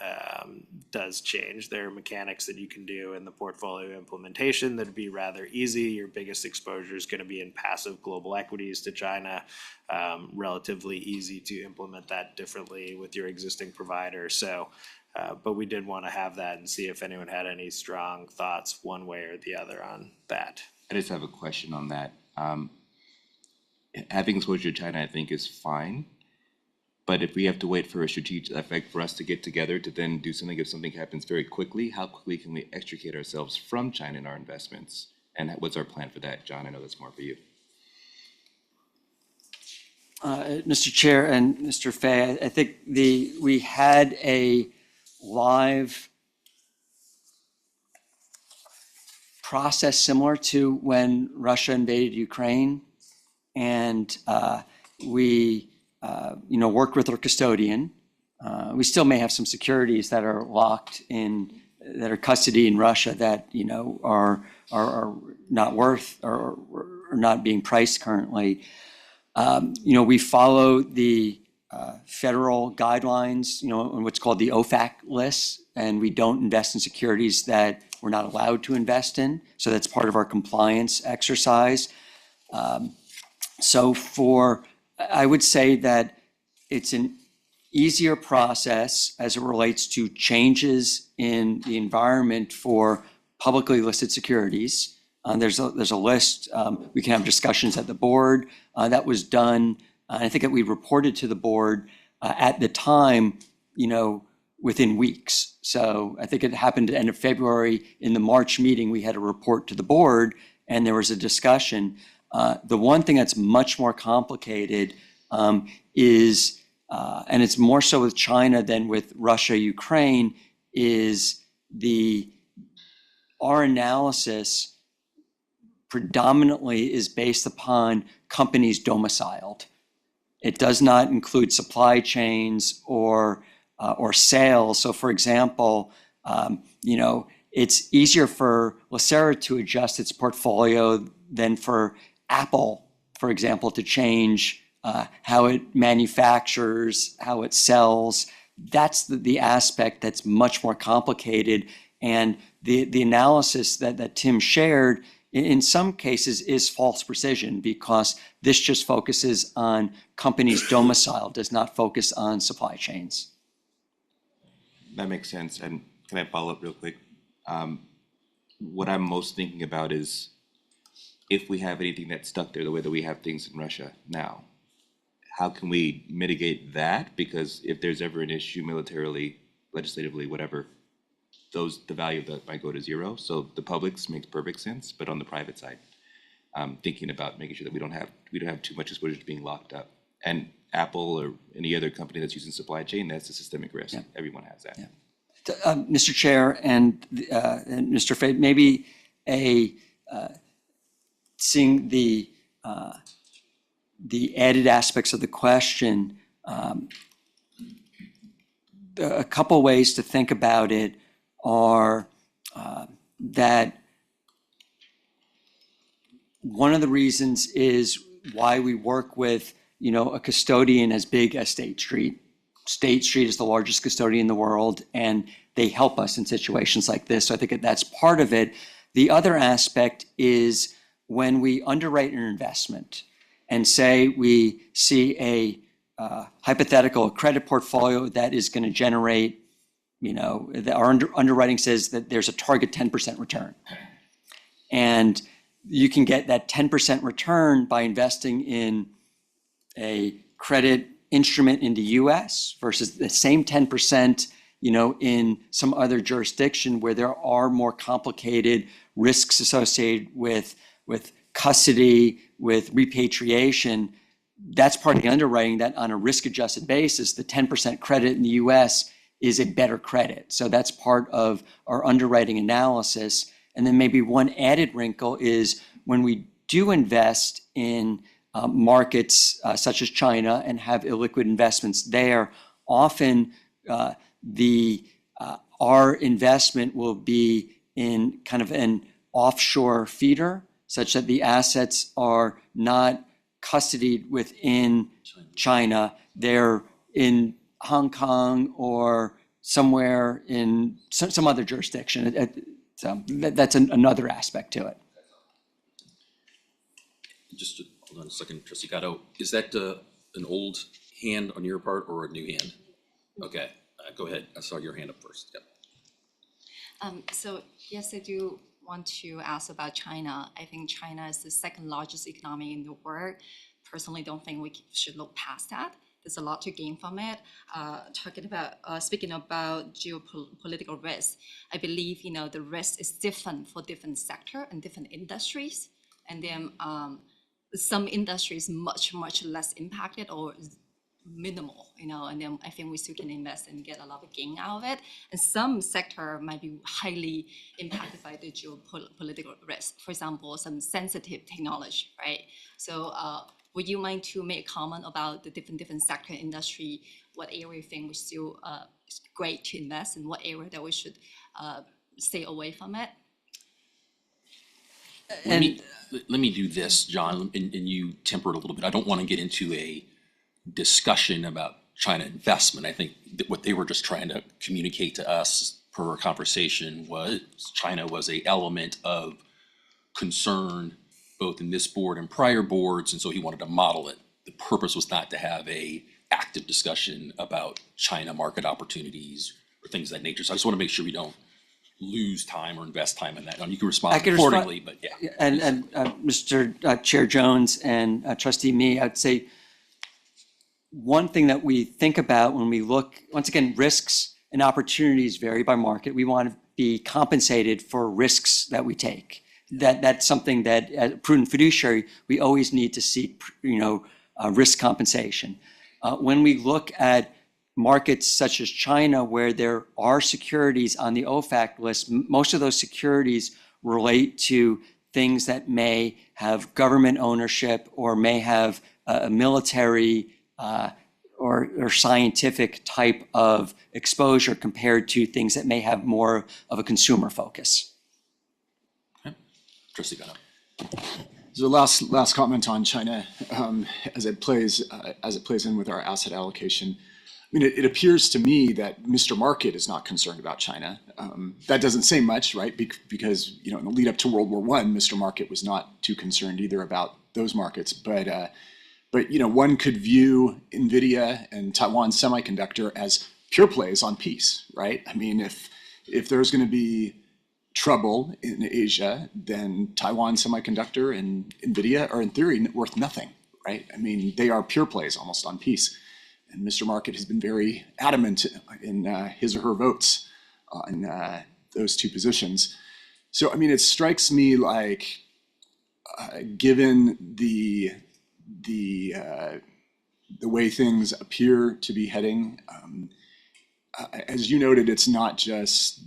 does change. There are mechanics that you can do in the portfolio implementation that'd be rather easy. Your biggest exposure is going to be in passive global equities to China. Relatively easy to implement that differently with your existing provider. So, but we did want to have that and see if anyone had any strong thoughts one way or the other on that. I just have a question on that. Having exposure to China, I think, is fine. But if we have to wait for a strategic effect for us to get together to then do something, if something happens very quickly, how quickly can we extricate ourselves from China in our investments? And what's our plan for that? John, I know that's more for you. Mr. Chair and Mr. Fay, I think we had a live process similar to when Russia invaded Ukraine, and we worked with our custodian. We still may have some securities that are locked in, that are custody in Russia that are not worth or are not being priced currently. We follow the federal guidelines, on what's called the OFAC list, and we don't invest in securities that we're not allowed to invest in. So that's part of our compliance exercise. I would say that it's an easier process as it relates to changes in the environment for publicly listed securities. There's a list. We can have discussions at the board. That was done. I think that we reported to the board at the time, within weeks. So I think it happened at the end of February. In the March meeting, we had a report to the board, and there was a discussion. The one thing that's much more complicated is, and it's more so with China than with Russia, Ukraine, is our analysis predominantly is based upon companies domiciled. It does not include supply chains or sales. So, for example, it's easier for LACERA to adjust its portfolio than for Apple, for example, to change how it manufactures, how it sells. That's the aspect that's much more complicated. And the analysis that Tim shared, in some cases, is false precision, because this just focuses on companies domiciled, does not focus on supply chains. That makes sense. And can I follow up real quick? What I'm most thinking about is if we have anything that's stuck there the way that we have things in Russia now, how can we mitigate that? Because if there's ever an issue militarily, legislatively, whatever, the value of that might go to zero. So the public's makes perfect sense, but on the private side, thinking about making sure that we don't have too much exposure to being locked up. And Apple or any other company that's using supply chain, that's a systemic risk. Yeah. Everyone has that. Yeah. Mr. Chair and Mr. Fay, maybe seeing the added aspects of the question, a couple ways to think about it are that one of the reasons is why we work with a custodian as big as State Street. State Street is the largest custodian in the world, and they help us in situations like this. So I think that's part of it. The other aspect is when we underwrite an investment and say we see a hypothetical credit portfolio that is going to generate, our underwriting says that there's a target 10% return. And you can get that 10% return by investing in a credit instrument in the US versus the same 10%, in some other jurisdiction where there are more complicated risks associated with custody, with repatriation. That's part of the underwriting, that on a risk-adjusted basis, the 10% credit in the US is a better credit. So that's part of our underwriting analysis. And then maybe one added wrinkle is when we do invest in markets such as China and have illiquid investments there, often our investment will be in kind of an offshore feeder, such that the assets are not custodied within China. They're in Hong Kong or somewhere in some other jurisdiction. So that's another aspect to it. Just hold on a second, Trustee Gatto. Is that an old hand on your part or a new hand? Okay, go ahead. I saw your hand up first. Yep. So yes, I do want to ask about China. I think China is the second largest economy in the world. Personally, don't think we should look past that. There's a lot to gain from it. Speaking about geopolitical risk, I believe the risk is different for different sector and different industries, and then some industries much less impacted or minimal, and then I think we still can invest and get a lot of gain out of it. And some sector might be highly impacted by the geopolitical risk. For example, some sensitive technology, right? So would you mind to make a comment about the different sector industry? What area you think we still is great to invest in? What area that we should stay away from it? Let me do this, John, and you temper it a little bit. I don't want to get into a discussion about China investment. I think that what they were just trying to communicate to us per our conversation was China was an element of concern both in this board and prior boards, and so he wanted to model it. The purpose was not to have a active discussion about China market opportunities or things of that nature. So I just want to make sure we don't lose time or invest time in that. You can respond accordingly, but yeah. And Mr. Chair Jones and Trustee Mee, I'd say one thing that we think about when we look, once again, risks and opportunities vary by market. We want to be compensated for risks that we take. That's something that, as a prudent fiduciary, we always need to seek, risk compensation. When we look at markets such as China, where there are securities on the OFAC list, most of those securities relate to things that may have government ownership or may have a military or scientific type of exposure compared to things that may have more of a consumer focus. Trustee Gatto. So last comment on China, as it plays in with our asset allocation. I mean, it appears to me that Mr. Market is not concerned about China. That doesn't say much, right? Because in the lead up to World War I, Mr. Market was not too concerned either about those markets. But one could view NVIDIA and Taiwan Semiconductor as pure plays on peace, right? I mean, if there's going to be trouble in Asia, then Taiwan Semiconductor and NVIDIA are in theory worth nothing, right? I mean, they are pure plays almost on peace. And Mr. Market has been very adamant in his or her votes on those two positions. So, I mean, it strikes me like, given the way things appear to be heading, as you noted, it's not just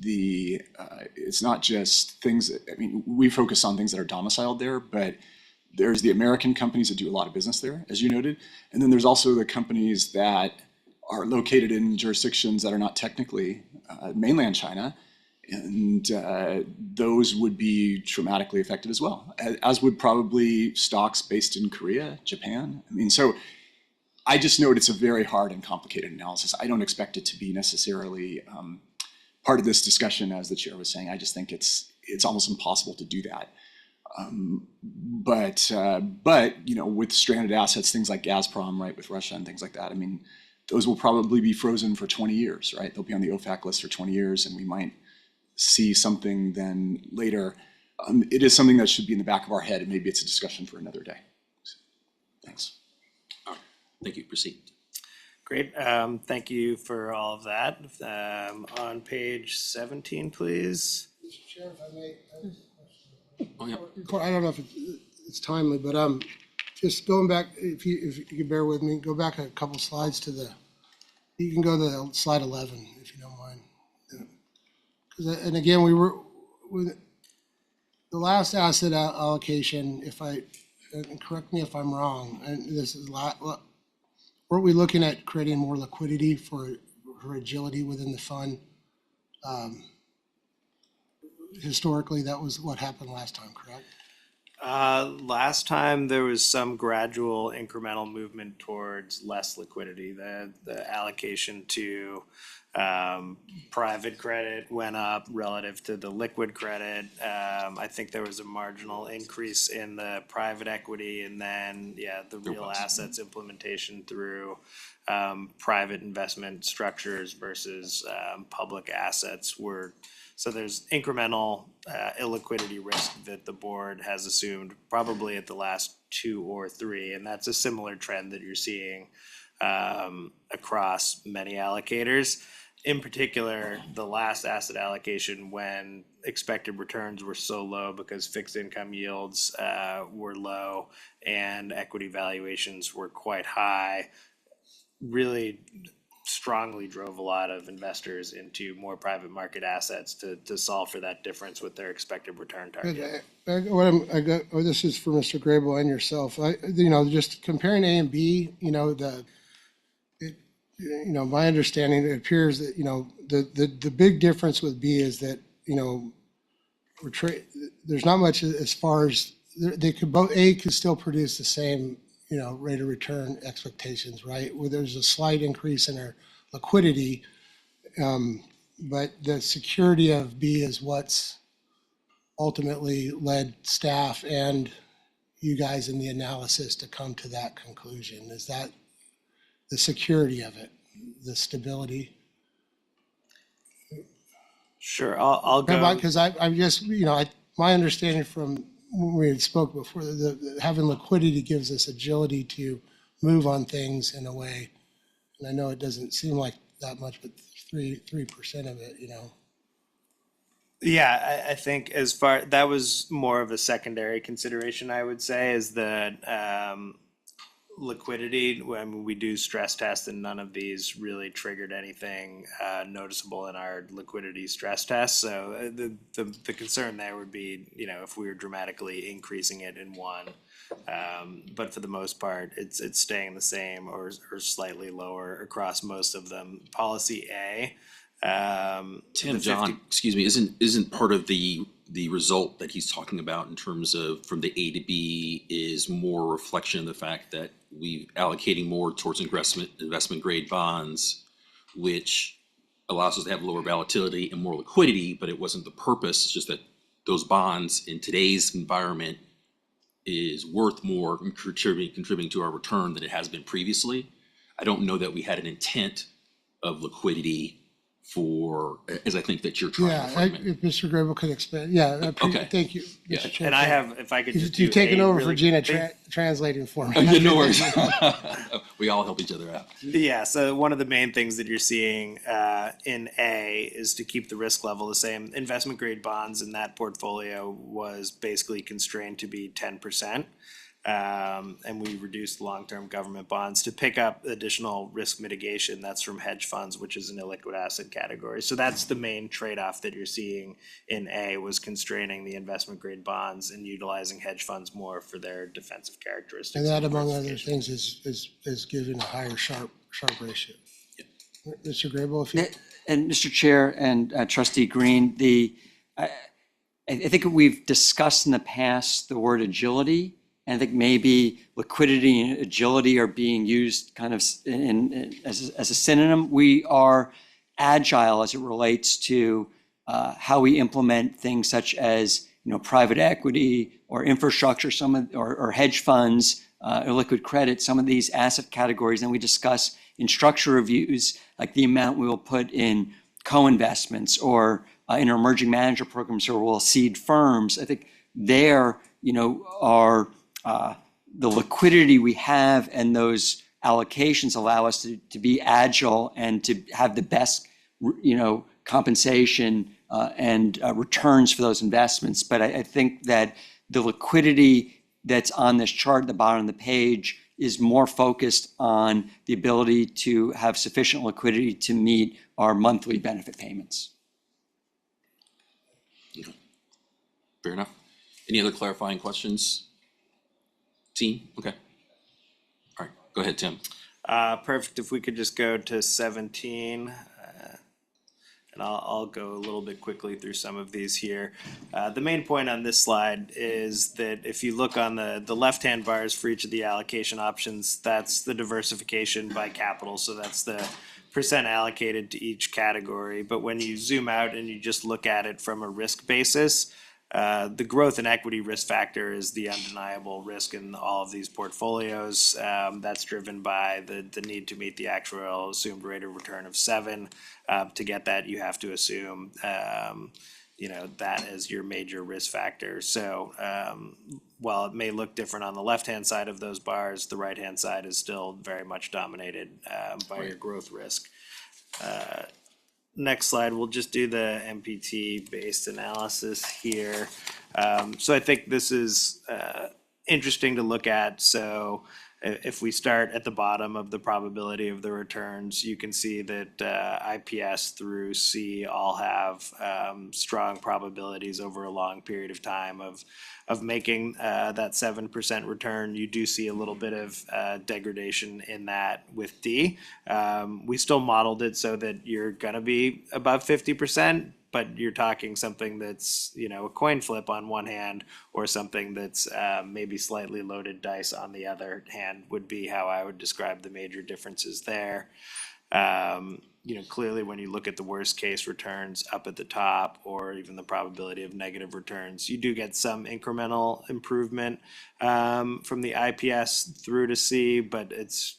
things that, I mean, we focus on things that are domiciled there, but there's the American companies that do a lot of business there, as you noted. And then there's also the companies that are located in jurisdictions that are not technically mainland China. And those would be dramatically affected as well, as would probably stocks based in Korea, Japan. I mean, so I just note it's a very hard and complicated analysis. I don't expect it to be necessarily part of this discussion, as the chair was saying. I just think it's almost impossible to do that. But with stranded assets, things like Gazprom, right, with Russia and things like that, I mean, those will probably be frozen for 20 years, right? They'll be on the OFAC list for 20 years, and we might see something then later. It is something that should be in the back of our head, and maybe it's a discussion for another day. So, thanks. All right, thank you, proceed. Great, thank you for all of that. On page 17, please. Mr. Chair, if I may. Oh, yeah. I don't know if it's timely, but just going back, if you could bear with me, go back a couple slides to you can go to slide 11, if you don't mind. And again, we were with the last asset allocation, and correct me if I'm wrong, and this is weren't we looking at creating more liquidity for agility within the fund? Historically, that was what happened last time, correct? Last time there was some gradual incremental movement towards less liquidity. The allocation to private credit went up relative to the liquid credit. I think there was a marginal increase in the private equity, and then the real assets implementation through private investment structures versus public assets were. So there's incremental illiquidity risk that the board has assumed probably at the last 2 or 3, and that's a similar trend that you're seeing across many allocators. In particular, the last asset allocation, when expected returns were so low because fixed income yields were low and equity valuations were quite high, really strongly drove a lot of investors into more private market assets to solve for that difference with their expected return target. This is for Mr. Grable and yourself. Just comparing A and B, my understanding, it appears that, the big difference with B is that, there's not much as far as, A could still produce the same rate of return expectations, right? Where there's a slight increase in our liquidity, but the security of B is what's ultimately led staff and you guys in the analysis to come to that conclusion. Is that the security of it, the stability? Sure, I'll go. Because I'm just, my understanding from when we had spoke before, having liquidity gives us agility to move on things in a way. And I know it doesn't seem like that much, but 3% of it, Yeah, I think that was more of a secondary consideration, I would say, is that liquidity, when we do stress tests, and none of these really triggered anything noticeable in our liquidity stress tests. So the concern there would be, if we were dramatically increasing it in one. But for the most part, it's staying the same or slightly lower across most of them. Policy A. Tim, John, excuse me, isn't part of the result that he's talking about in terms of from the A to B is more reflection of the fact that we're allocating more towards investment grade bonds, which allows us to have lower volatility and more liquidity, but it wasn't the purpose. It's just that those bonds in today's environment is worth more and contributing to our return than it has been previously. I don't know that we had an intent of liquidity for, as I think that you're trying to frame it. If Mr. Grable could expand, Okay. Thank you, Yeah. Mr. Chair. And I have, if I could just do You've taken over for really Gina big- translating for me. No worries. We all help each other out. Yeah, so one of the main things that you're seeing in A is to keep the risk level the same. Investment grade bonds in that portfolio was basically constrained to be 10%. And we reduced long-term government bonds to pick up additional risk mitigation. That's from hedge funds, which is an illiquid asset category. So that's the main trade-off that you're seeing in A, was constraining the investment grade bonds and utilizing hedge funds more for their defensive characteristics. And that, among other things, is giving a higher Sharpe ratio. Mr. Grable, if you. And Mr. Chair and Trustee Green, I think we've discussed in the past the word agility And I think maybe liquidity and agility are being used kind of as a synonym. We are agile as it relates to how we implement things such as private equity or infrastructure, or hedge funds or liquid credit, some of these asset categories. And we discuss in structure reviews, like the amount we will put in co-investments or in our emerging manager programs, or we'll seed firms. I think there, are the liquidity we have, and those allocations allow us to be agile and to have the best, compensation and returns for those investments. But I think that the liquidity that's on this chart at the bottom of the page is more focused on the ability to have sufficient liquidity to meet our monthly benefit payments. Fair enough. Any other clarifying questions? Team? Okay. All right, go ahead, Tim. Perfect. If we could just go to 17. And I'll go a little bit quickly through some of these here. The main point on this slide is that if you look on the left-hand bars for each of the allocation options, that's the diversification by capital. So that's the percent allocated to each category. But when you zoom out and you just look at it from a risk basis, the growth and equity risk factor is the undeniable risk in all of these portfolios. That's driven by the need to meet the actuarial assumed rate of return of 7. To get that, you have to assume, that as your major risk factor. So while it may look different on the left-hand side of those bars, the right-hand side is still very much dominated by your growth risk. Next slide, we'll just do the MPT-based analysis here. So I think this is interesting to look at. So if we start at the bottom of the probability of the returns, you can see that IPS through C all have strong probabilities over a long period of time of making that 7% return. You do see a little bit of degradation in that with D. We still modeled it so that you're gonna be above 50%, but you're talking something that's, a coin flip on one hand, or something that's maybe slightly loaded dice on the other hand, would be how I would describe the major differences there. Clearly when you look at the worst case returns up at the top, or even the probability of negative returns, you do get some incremental improvement from the IPS through to C, but it's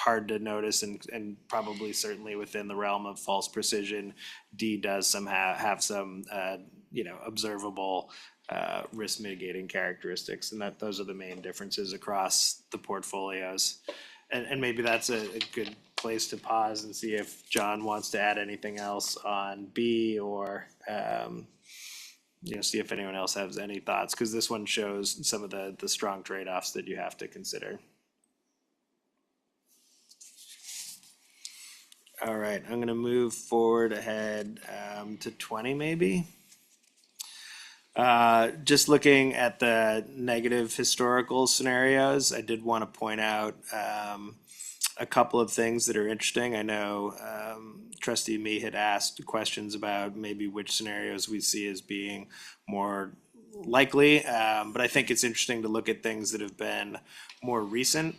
hard to notice, and probably certainly within the realm of false precision. D does have some observable risk mitigating characteristics, and those are the main differences across the portfolios. And maybe that's a good place to pause and see if John wants to add anything else on B, or see if anyone else has any thoughts, because this one shows some of the strong trade-offs that you have to consider. All right, I'm gonna move forward ahead to 20 maybe. Just looking at the negative historical scenarios, I did want to point out a couple of things that are interesting. I know Trustee Me had asked questions about maybe which scenarios we see as being more likely, but I think it's interesting to look at things that have been more recent.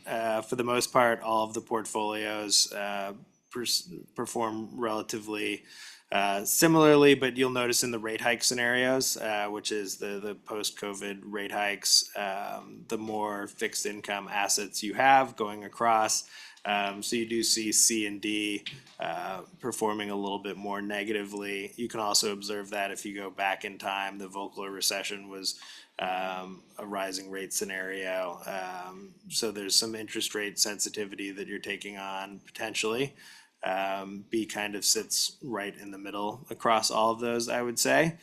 For the most part, all of the portfolios perform relatively similarly, but you'll notice in the rate hike scenarios, which is the post-COVID rate hikes, the more fixed income assets you have going across. So you do see C and D performing a little bit more negatively. You can also observe that if you go back in time, the Volcker recession was a rising rate scenario. So there's some interest rate sensitivity that you're taking on potentially. B kind of sits right in the middle across all of those, I would say.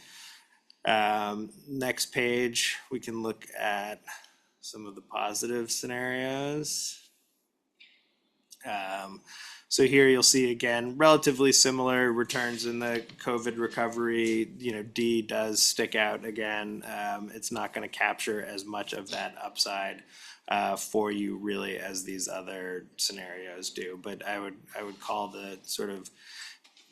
Next page, we can look at some of the positive scenarios. So here you'll see again, relatively similar returns in the COVID recovery. D does stick out again. It's not going to capture as much of that upside for you really as these other scenarios do. But I would call the sort of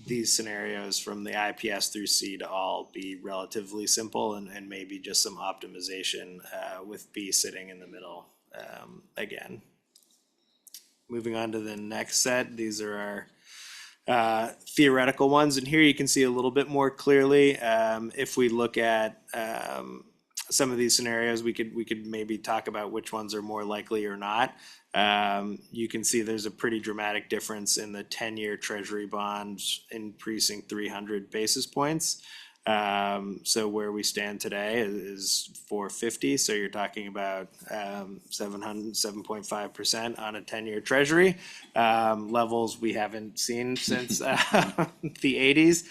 these scenarios from the IPS through C to all be relatively simple and maybe just some optimization with B sitting in the middle again. Moving on to the next set, these are our theoretical ones, and here you can see a little bit more clearly. If we look at some of these scenarios, we could maybe talk about which ones are more likely or not. You can see there's a pretty dramatic difference in the 10-year treasury bonds increasing 300 basis points. So where we stand today is 450. So you're talking about 7.5% on a 10-year treasury, levels we haven't seen since the 80s.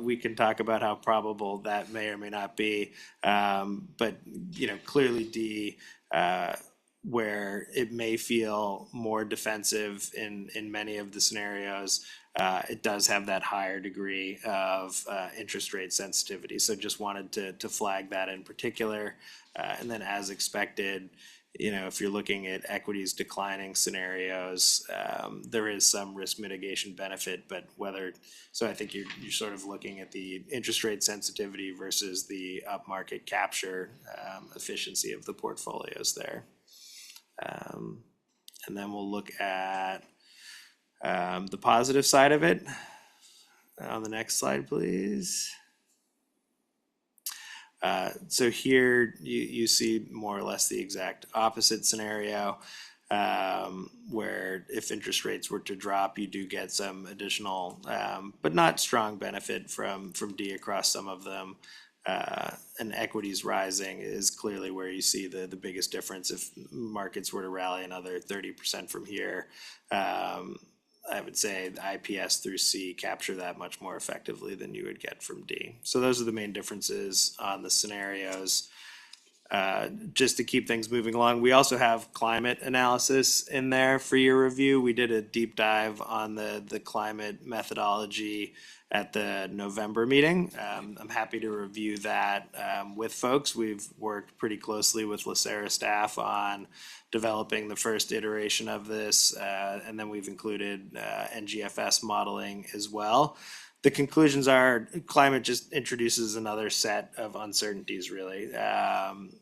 We can talk about how probable that may or may not be, but clearly D. Where it may feel more defensive in many of the scenarios, it does have that higher degree of interest rate sensitivity. So just wanted to flag that in particular. And then as expected, if you're looking at equities declining scenarios, there is some risk mitigation benefit, but so I think you're sort of looking at the interest rate sensitivity versus the upmarket capture efficiency of the portfolios there. And then we'll look at the positive side of it on the next slide, please. So here you see more or less the exact opposite scenario, where if interest rates were to drop, you do get some additional, but not strong benefit from D across some of them. And equities rising is clearly where you see the biggest difference. If markets were to rally another 30% from here, I would say the IPS through C capture that much more effectively than you would get from D. So those are the main differences on the scenarios. Just to keep things moving along, we also have climate analysis in there for your review. We did a deep dive on the climate methodology at the November meeting. I'm happy to review that with folks. We've worked pretty closely with LACERA staff on developing the first iteration of this, and then we've included NGFS modeling as well. The conclusions are climate just introduces another set of uncertainties, really.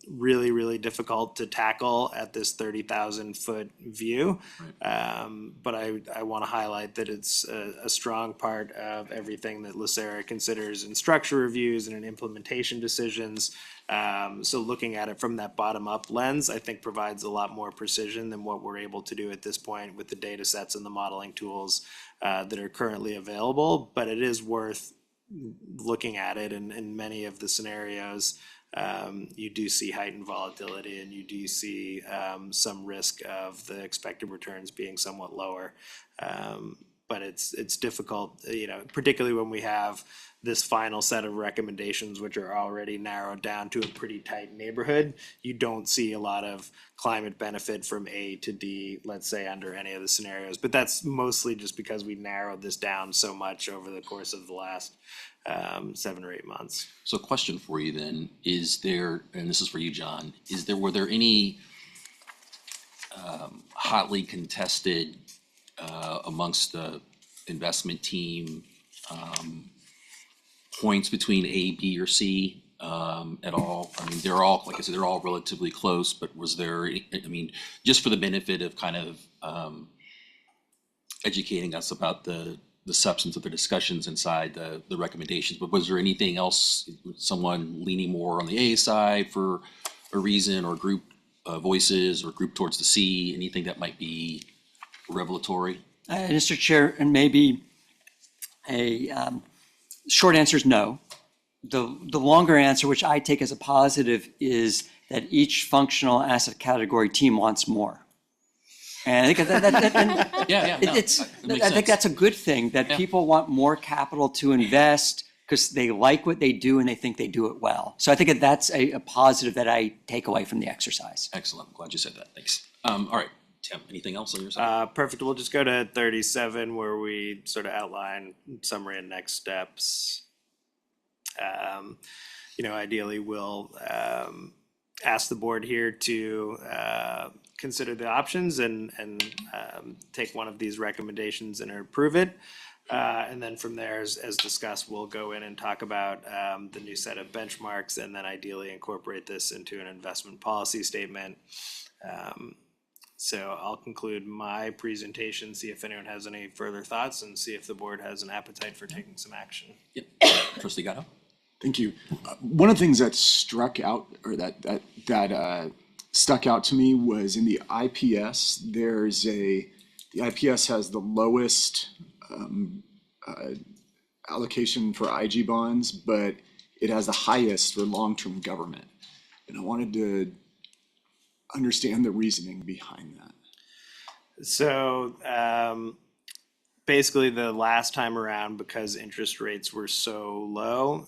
Really difficult to tackle at this 30,000-foot view. Right. But I want to highlight that it's a strong part of everything that LACERA considers in structure reviews and in implementation decisions. So looking at it from that bottom-up lens, I think provides a lot more precision than what we're able to do at this point with the data sets and the modeling tools that are currently available. But it is worth looking at it in many of the scenarios. You do see heightened volatility, and you do see some risk of the expected returns being somewhat lower. But it's difficult, particularly when we have this final set of recommendations, which are already narrowed down to a pretty tight neighborhood. You don't see a lot of climate benefit from A to D, let's say, under any of the scenarios. But that's mostly just because we narrowed this down so much over the course of the last 7 or 8 months. So question for you then, is there, and this is for you, John, were there any hotly contested amongst the investment team points between A, B, or C at all? I mean, they're all, like I said, they're all relatively close, but was there, just for the benefit of kind of educating us about the substance of the discussions inside the recommendations, but was there anything else, someone leaning more on the A side for a reason, or group voices, or group towards the C, anything that might be revelatory? Mr. Chair, and maybe a short answer is no. The longer answer, which I take as a positive, is that each functional asset category team wants more. And I think I think that's a good thing, that people want more capital to invest because they like what they do and they think they do it well. So I think that's a positive that I take away from the exercise. Excellent. I'm glad you said that. Thanks. All right. Tim, anything else on your side? Perfect. We'll just go to 37, where we sort of outline summary and next steps. Ideally, we'll ask the board here to consider the options and take one of these recommendations and approve it. And then from there, as discussed, we'll go in and talk about the new set of benchmarks and then ideally incorporate this into an investment policy statement. So I'll conclude my presentation, see if anyone has any further thoughts, and see if the board has an appetite for taking some action. Yep. Trustee Gatto? Thank you. One of the things that struck out, or that stuck out to me was in the IPS, the IPS has the lowest allocation for IG bonds, but it has the highest for long-term government. And I wanted to understand the reasoning behind that. So basically the last time around, because interest rates were so low,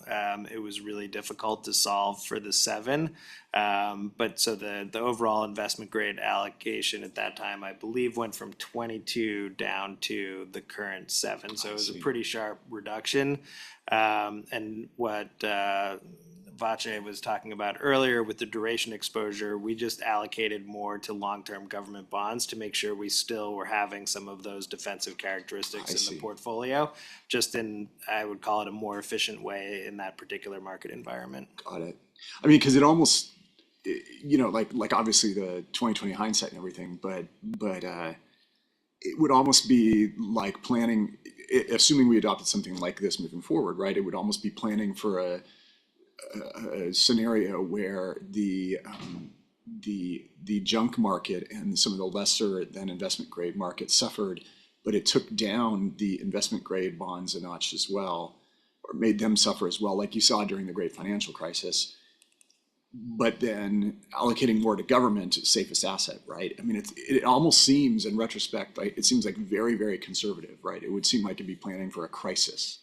it was really difficult to solve for the 7. But so the overall investment grade allocation at that time, I believe, went from 22 down to the current 7. So it was a pretty sharp reduction. And what Vache was talking about earlier with the duration exposure, we just allocated more to long-term government bonds to make sure we still were having some of those defensive characteristics in the portfolio, just in, I would call it, a more efficient way in that particular market environment. Got it. I mean, because it almost, you know, like obviously the 2020 hindsight and everything, but it would almost be like planning, assuming we adopted something like this moving forward, right? It would almost be planning for a scenario where the junk market and some of the lesser than investment grade markets suffered, but it took down the investment grade bonds a notch as well, or made them suffer as well, like you saw during the great financial crisis. But then allocating more to government, safest asset, right? I mean, it almost seems in retrospect, like it seems like very, very conservative, right? It would seem like it'd be planning for a crisis.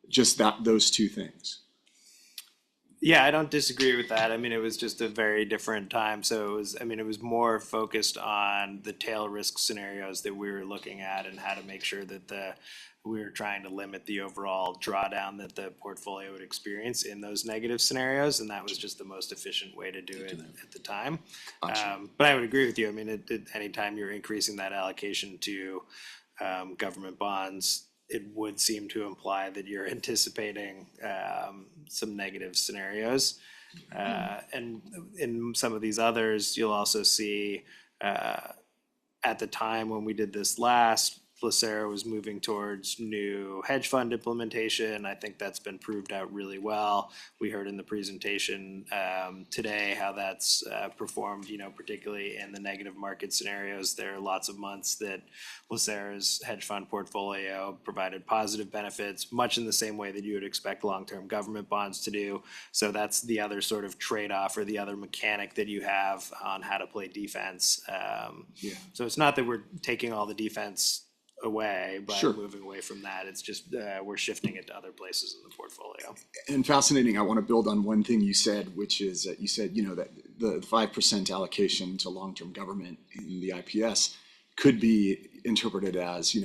Just those two things. Yeah, I don't disagree with that. I mean, it was just a very different time. So it was more focused on the tail risk scenarios that we were looking at and how to make sure that we were trying to limit the overall drawdown that the portfolio would experience in those negative scenarios. And that was just the most efficient way to do it at the time. But I would agree with you. I mean, anytime you're increasing that allocation to government bonds, it would seem to imply that you're anticipating some negative scenarios. And in some of these others, you'll also see at the time when we did this last, LACERA was moving towards new hedge fund implementation. I think that's been proved out really well. We heard in the presentation today how that's performed, particularly in the negative market scenarios. There are lots of months that LACERA's hedge fund portfolio provided positive benefits, much in the same way that you would expect long-term government bonds to do. So that's the other sort of trade-off or the other mechanic that you have on how to play defense. So it's not that we're taking all the defense away by moving away from that. It's just we're shifting it to other places in the portfolio. And fascinating, I want to build on one thing you said, which is that you said, that the 5% allocation to long-term government in the IPS could be interpreted as,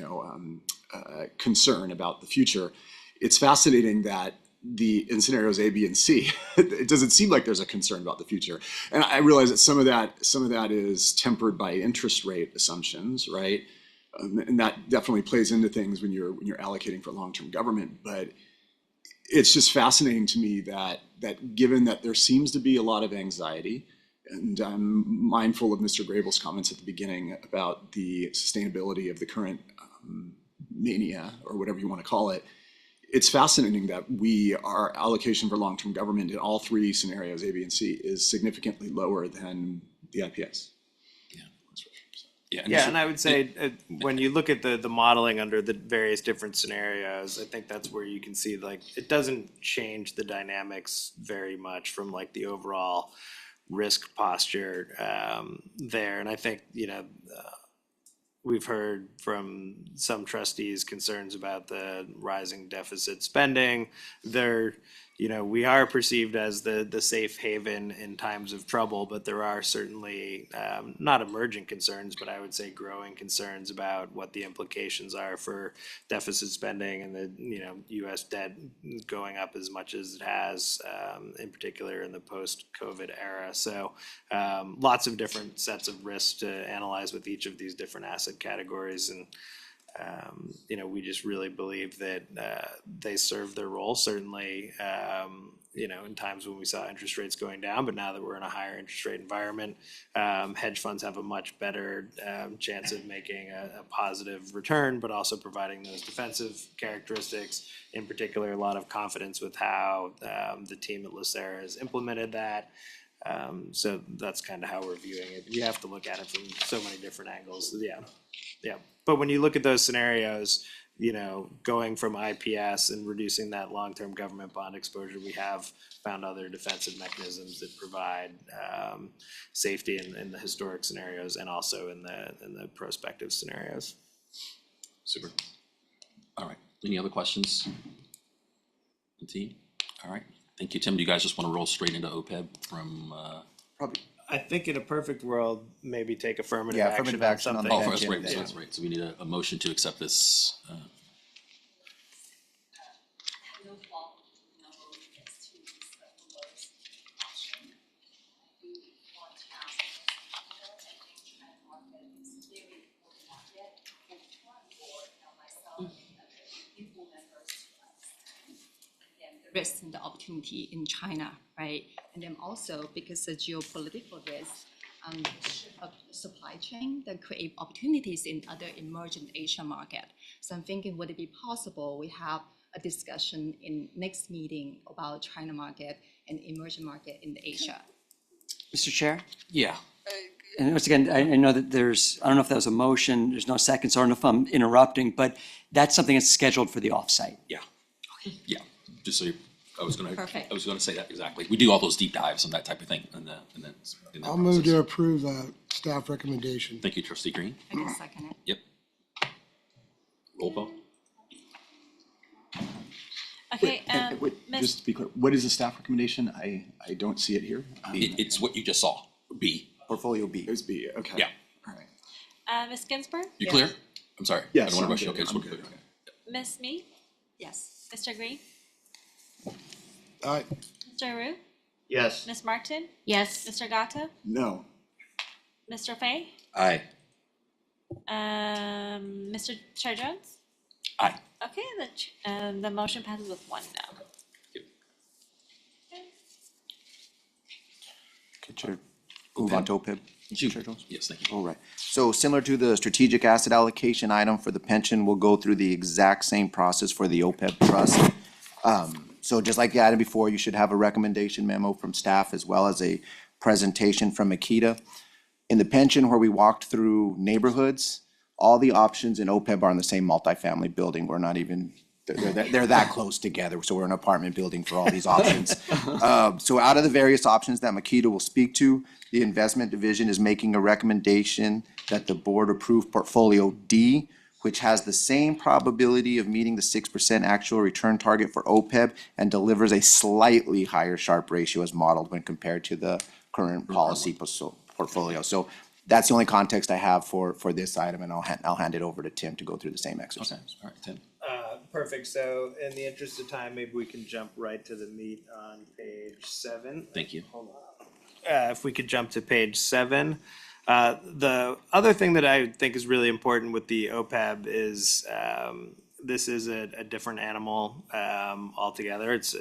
concern about the future. It's fascinating that in scenarios A, B, and C, it doesn't seem like there's a concern about the future. And I realize that some of that is tempered by interest rate assumptions, right? And that definitely plays into things when you're allocating for long-term government. But it's just fascinating to me that given that there seems to be a lot of anxiety, and I'm mindful of Mr. Grable's comments at the beginning about the sustainability of the current mania, or whatever you want to call it, it's fascinating that our allocation for long-term government in all three scenarios, A, B, and C, is significantly lower than the IPS. Yeah, and I would say when you look at the modeling under the various different scenarios, I think that's where you can see it doesn't change the dynamics very much from the overall risk posture there. And I think, we've heard from some trustees concerns about the rising deficit spending. We are perceived as the safe haven in times of trouble, but there are certainly not emerging concerns, but I would say growing concerns about what the implications are for deficit spending and the U.S. debt going up as much as it has, in particular in the post-COVID era. So lots of different sets of risks to analyze with each of these different asset categories. And We just really believe that they serve their role, certainly, in times when we saw interest rates going down, but now that we're in a higher interest rate environment, hedge funds have a much better chance of making a positive return, but also providing those defensive characteristics, in particular, a lot of confidence with how the team at LACERA has implemented that. So that's kind of how we're viewing it. You have to look at it from so many different angles. Yeah. But when you look at those scenarios, going from IPS and reducing that long-term government bond exposure, we have found other defensive mechanisms that provide safety in the historic scenarios and also in the prospective scenarios. Super. All right. Any other questions? The team? All right. Thank you, Tim. Do you guys just want to roll straight into OPEB from? Probably. I think in a perfect world, maybe take affirmative Yeah, action affirmative on action on something. the Oh, pension, that's right. yeah. That's right. So we need a motion to accept this. Risk and the opportunity in China, right? And then also because the geopolitical risk, of supply chain that create opportunities in other emerging Asia market. So I'm thinking, would it be possible we have a discussion in next meeting about China market and emerging market in Asia? Mr. Chair? Yeah. And once again, I know that I don't know if that was a motion, there's no second, so I don't know if I'm interrupting, but that's something that's scheduled for the offsite. Yeah. Yeah. Just so I was gonna Perfect. say that exactly. We do all those deep dives and that type of thing in that I'll move process. to approve staff recommendation. Thank you, Trustee Green. I can second it. Yep. Roll call. Okay, Wait, Ms. just to be clear, what is the staff recommendation? I don't see it here. It's what you just saw. B. Portfolio B. It was B, okay. Yeah. All right. Ms. Ginsburg, You clear? I'm sorry. Yes, I don't want I'm to rush you. good. Okay, just I'm want to be good. clear. Ms. Mee, Yes. Mr. Green, Aye. Mr. Ru, Yes. Ms. Martin, Yes. Mr. Gata, No. Mr. Fay, Aye. Mr. Chair Jones? Aye. Okay, the motion passes with 1 no. Okay, Chair, move on to OPEB. Chair Jones? Yes, thank you. All right. So similar to the strategic asset allocation item for the pension, we'll go through the exact same process for the OPEB trust. So just like the item before, you should have a recommendation memo from staff as well as a presentation from Makita. In the pension where we walked through neighborhoods, all the options in OPEB are in the same multifamily building. We're not even, they're that close together. So we're an apartment building for all these options. So out of the various options that Makita will speak to, the investment division is making a recommendation that the board approve portfolio D, which has the same probability of meeting the 6% actual return target for OPEB and delivers a slightly higher Sharpe ratio as modeled when compared to the current policy portfolio. So that's the only context I have for this item, and I'll hand it over to Tim to go through the same exercise. Okay, all right, Tim. Perfect. So in the interest of time, maybe we can jump right to the meat on page 7. Thank you. Hold on. If we could jump to page 7. The other thing that I think is really important with the OPEB is this is a different animal altogether. It's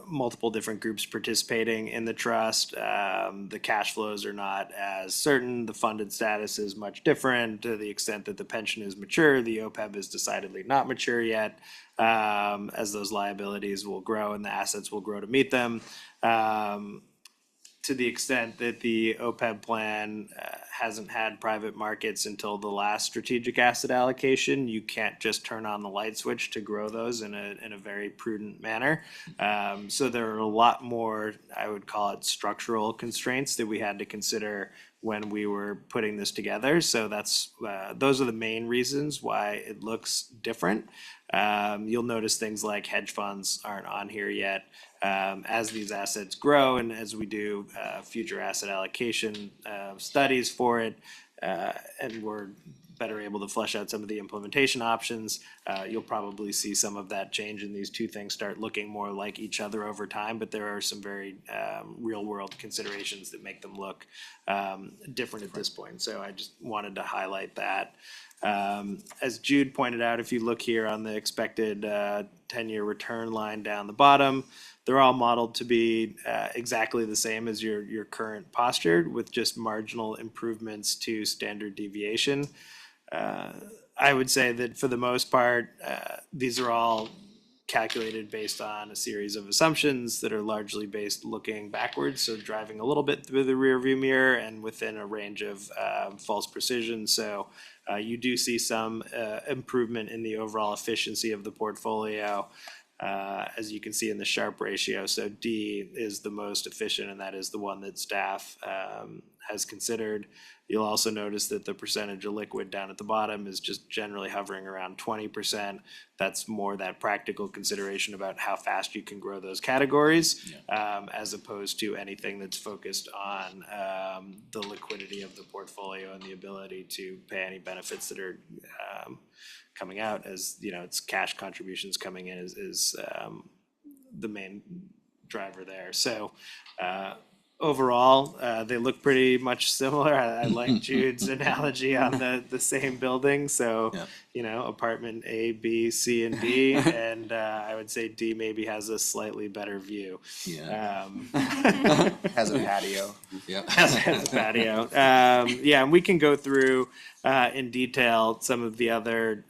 multiple different groups participating in the trust. The cash flows are not as certain. The funded status is much different. To the extent that the pension is mature, the OPEB is decidedly not mature yet, as those liabilities will grow and the assets will grow to meet them. To the extent that the OPEB plan hasn't had private markets until the last strategic asset allocation, you can't just turn on the light switch to grow those in a very prudent manner. So there are a lot more, I would call it, structural constraints that we had to consider when we were putting this together. So those are the main reasons why it looks different. You'll notice things like hedge funds aren't on here yet. As these assets grow and as we do future asset allocation studies for it, and we're better able to flesh out some of the implementation options. You'll probably see some of that change and these two things start looking more like each other over time, but there are some very real world considerations that make them look different at this point. So I just wanted to highlight that. As Jude pointed out, if you look here on the expected 10-year return line down the bottom, they're all modeled to be exactly the same as your current posture, with just marginal improvements to standard deviation. I would say that for the most part, these are all calculated based on a series of assumptions that are largely based looking backwards, so driving a little bit through the rearview mirror and within a range of false precision. So you do see some improvement in the overall efficiency of the portfolio, as you can see in the Sharpe ratio. So D is the most efficient, and that is the one that staff has considered. You'll also notice that the percentage of liquid down at the bottom is just generally hovering around 20%. That's more that practical consideration about how fast you can grow those categories, as opposed to anything that's focused on the liquidity of the portfolio and the ability to pay any benefits that are coming out, as you know, it's cash contributions coming in is the main driver there. So overall, they look pretty much similar. I like Jude's analogy on the same building. So, you know, apartment A, B, C, and D, and I would say D maybe has a slightly better view. Has a patio. Has a patio. And we can go through in detail some of the other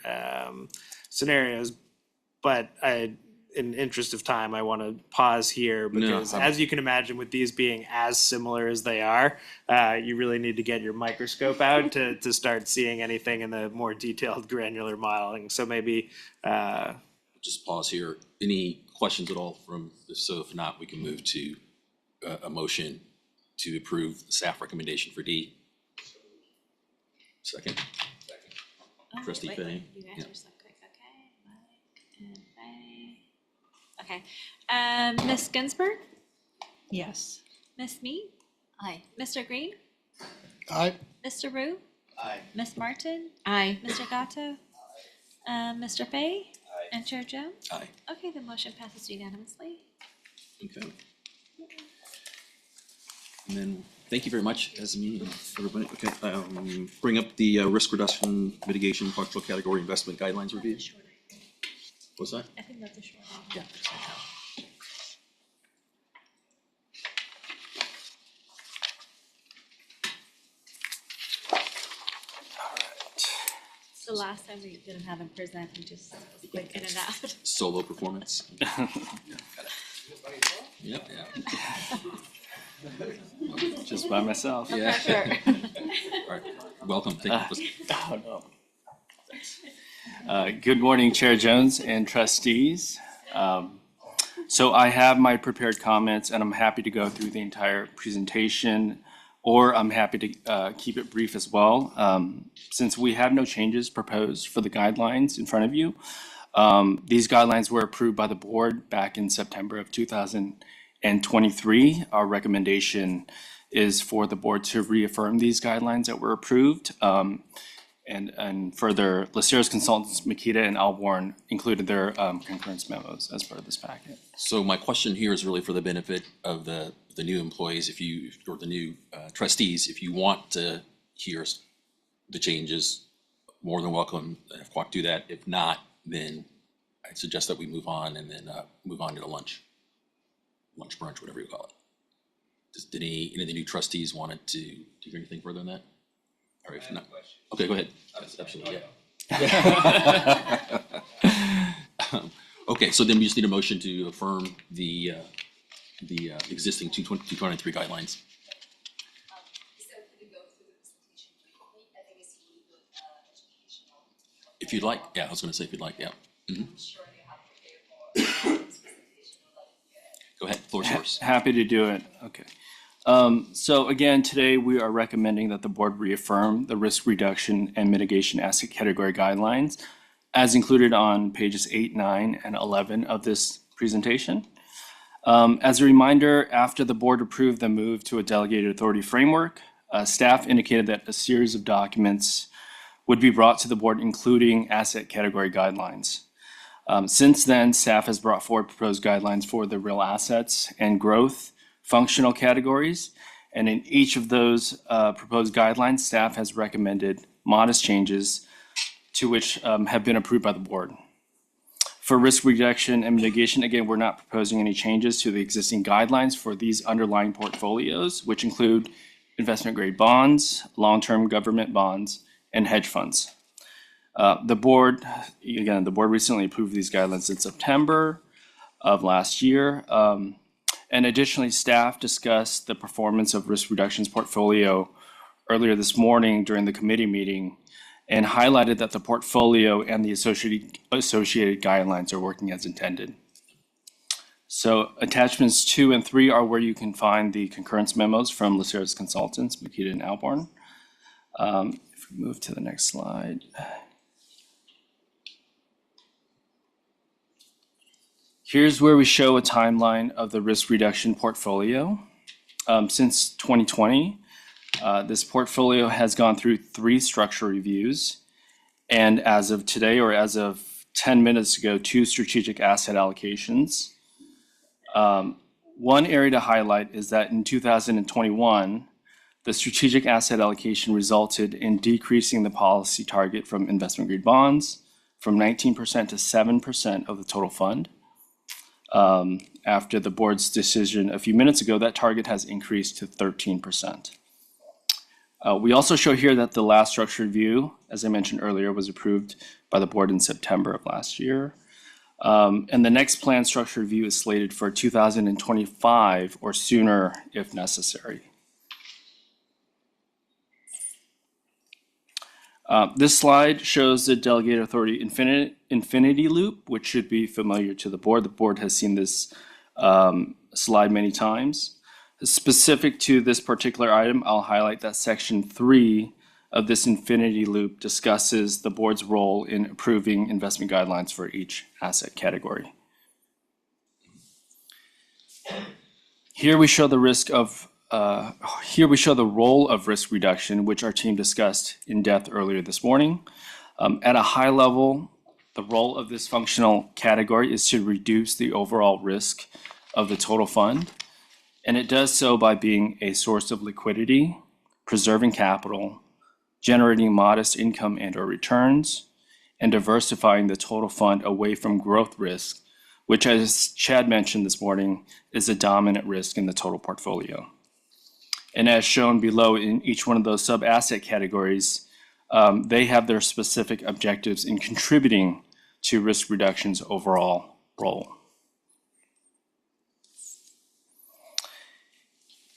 scenarios, but in interest of time, I want to pause here because, as you can imagine, with these being as similar as they are, you really need to get your microscope out to start seeing anything in the more detailed granular modeling. So maybe Just pause here. Any questions at all from, so if not, we can move to a motion to approve the staff recommendation for D. Second. Trustee Fay. You Yeah. answer so quick, okay? Mike and Fay. Okay. Ms. Ginsburg? Yes. Ms. Mead? Aye. Mr. Green? Aye. Mr. Rue? Aye. Ms. Martin? Aye. Mr. Gatto? Mr. Fay? And Chair Jones? Aye. Okay, the motion passes unanimously. Okay. And then, thank you very much, Esme, and everybody. Okay, bring up the risk reduction mitigation functional category investment guidelines review. What's that? I think that's a short one. Yeah. The last time we didn't have him present, he just was quick in and out. Solo performance. Yep, Just by myself. yeah. Sure. All right, welcome. Thank you. Oh, no. Thanks. Good morning, Chair Jones and trustees. So I have my prepared comments, and I'm happy to go through the entire presentation, or I'm happy to keep it brief as well. Since we have no changes proposed for the guidelines in front of you, these guidelines were approved by the board back in September of 2023. Our recommendation is for the board to reaffirm these guidelines that were approved. And further, LACERA's consultants, Makita and Alborn, included their concurrence memos as part of this packet. So my question here is really for the benefit of the new employees, or the new trustees. If you want to hear the changes, more than welcome, have Quack do that. If not, then I'd suggest that we move on and then move on to the lunch brunch, whatever you call it. Did any of the new trustees wanted to hear anything further on that? All right, if not, okay, go ahead. Absolutely, yeah. Okay, so then we just need a motion to affirm the existing 223 guidelines. If you'd like, yeah, I was gonna say if you'd like, yeah. Go ahead, floor is yours. Happy to do it, okay. So again, today we are recommending that the board reaffirm the risk reduction and mitigation asset category guidelines as included on pages 8, 9, and 11 of this presentation. As a reminder, after the board approved the move to a delegated authority framework, staff indicated that a series of documents would be brought to the board, including asset category guidelines. Since then, staff has brought forward proposed guidelines for the real assets and growth functional categories. And in each of those proposed guidelines, staff has recommended modest changes to which have been approved by the board. For risk reduction and mitigation, again, we're not proposing any changes to the existing guidelines for these underlying portfolios, which include investment grade bonds, long-term government bonds, and hedge funds. The board recently approved these guidelines in September of last year. And additionally, staff discussed the performance of risk reductions portfolio earlier this morning during the committee meeting and highlighted that the portfolio and the associated guidelines are working as intended. So attachments 2 and 3 are where you can find the concurrence memos from LACERA's consultants, Makita and Alborn. If we move to the next slide. Here's where we show a timeline of the risk reduction portfolio. Since 2020, this portfolio has gone through 3 structure reviews. And as of today, or as of 10 minutes ago, 2 strategic asset allocations. One area to highlight is that in 2021, the strategic asset allocation resulted in decreasing the policy target from investment grade bonds from 19% to 7% of the total fund. After the board's decision a few minutes ago, that target has increased to 13%. We also show here that the last structure review, as I mentioned earlier, was approved by the board in September of last year. And the next planned structure review is slated for 2025 or sooner if necessary. This slide shows the delegated authority infinity loop, which should be familiar to the board. The board has seen this slide many times. Specific to this particular item, I'll highlight that section 3 of this infinity loop discusses the board's role in approving investment guidelines for each asset category. Here we show the role of risk reduction, which our team discussed in depth earlier this morning. At a high level, the role of this functional category is to reduce the overall risk of the total fund. And it does so by being a source of liquidity, preserving capital, generating modest income and/or returns, and diversifying the total fund away from growth risk, which, as Chad mentioned this morning, is a dominant risk in the total portfolio. And as shown below in each one of those sub-asset categories, they have their specific objectives in contributing to risk reduction's overall role.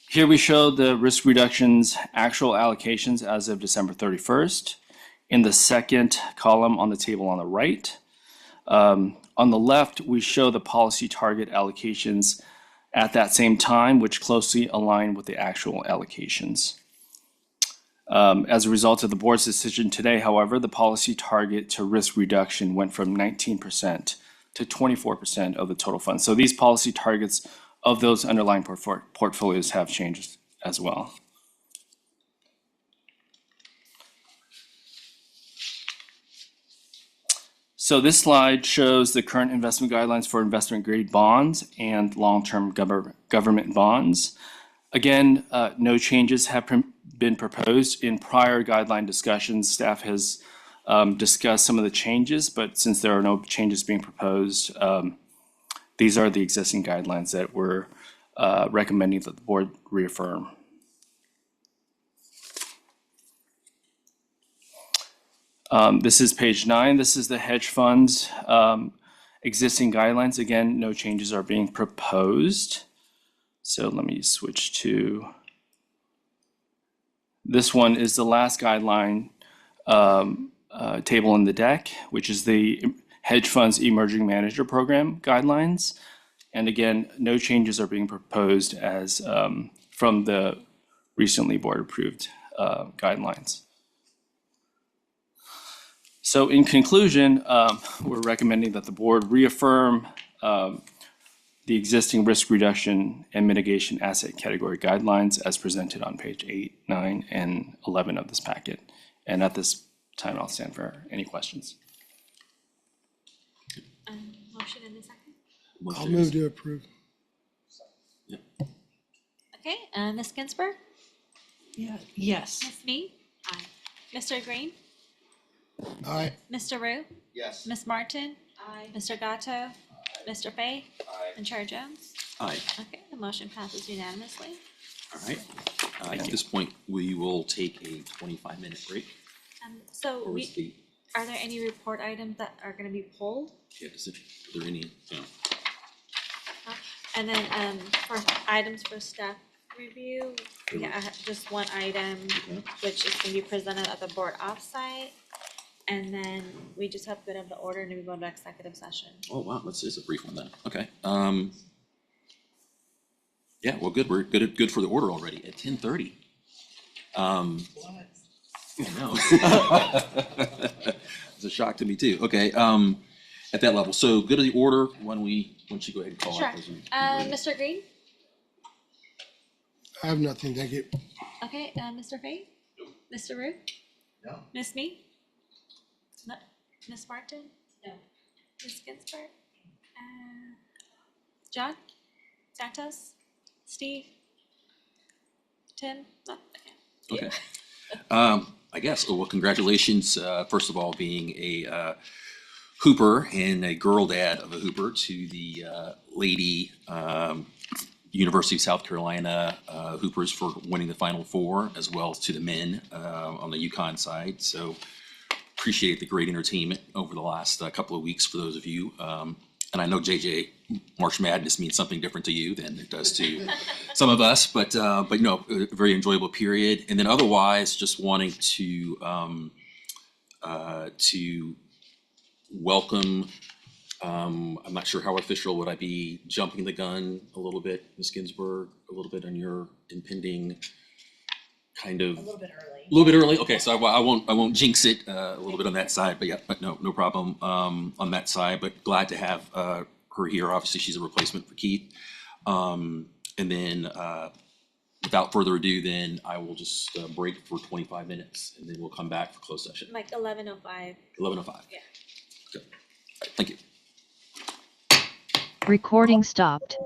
Here we show the risk reduction's actual allocations as of December 31st. In the second column on the table on the right. On the left, we show the policy target allocations at that same time, which closely align with the actual allocations. As a result of the board's decision today, however, the policy target to risk reduction went from 19% to 24% of the total fund. So these policy targets of those underlying portfolios have changed as well. So this slide shows the current investment guidelines for investment grade bonds and long-term government bonds. Again, no changes have been proposed. In prior guideline discussions, staff has discussed some of the changes, but since there are no changes being proposed, these are the existing guidelines that we're recommending that the board reaffirm. This is page 9. This is the hedge funds existing guidelines. Again, no changes are being proposed. So let me switch to this one is the last guideline table in the deck, which is the hedge funds emerging manager program guidelines. And again, no changes are being proposed as from the recently board approved guidelines. So in conclusion, we're recommending that the board reaffirm the existing risk reduction and mitigation asset category guidelines as presented on page 8, 9, and 11 of this packet. And at this time I'll stand for any questions. Motion in a second. I'll move to approve. Okay, Ms. Ginsburg, Yeah, yes. Ms. Me? Aye. Mr. Green? Aye. Mr. Rue? Yes. Ms. Martin? Aye. Mr. Gatto? Mr. Fay? Aye. And Chair Jones? Aye. Okay, the motion passes unanimously. All right. At this point, we will take a 25-minute break. So Or is the, are there any report items that are gonna be pulled? yeah, are there any, And then, for items for staff review, we have just one item, which is gonna be presented at the board offsite. And then we just have good of the order and then we go into executive session. oh, wow, it's a brief one then. Okay. Yeah, well, good. We're good for the order already at 10:30. I know. It's a shock to me too. Okay. At that level. So good of the order. Why don't you go ahead and call Sure. out those? Mr. Green? I have nothing, thank you. Okay, Mr. Fay? Mr. Rue? No. Ms. Me? No. Ms. Martin? No. Ms. Ginsburg? John? Santos? Steve? Tim? No, okay. Okay. I guess. Well, congratulations. First of all, being a Hooper and a girl dad of a Hooper to the lady University of South Carolina Hoopers for winning the Final Four, as well as to the men on the UConn side. So appreciate the great entertainment over the last couple of weeks for those of you. And I know JJ, March Madness means something different to you than it does to some of us, but no, a very enjoyable period. And then otherwise, just wanting to welcome. I'm not sure how official would I be, jumping the gun a little bit, Ms. Ginsburg, a little bit on your impending kind of. A little bit early. A little bit early. Okay, so I won't jinx it a little bit on that side, but yeah, but no problem on that side. But glad to have her here. Obviously, she's a replacement for Keith. And then without further ado, then I will just break for 25 minutes, and then we'll come back for closed session. Like 11:05. 11:05. Yeah. Okay. All right, thank you. Recording stopped.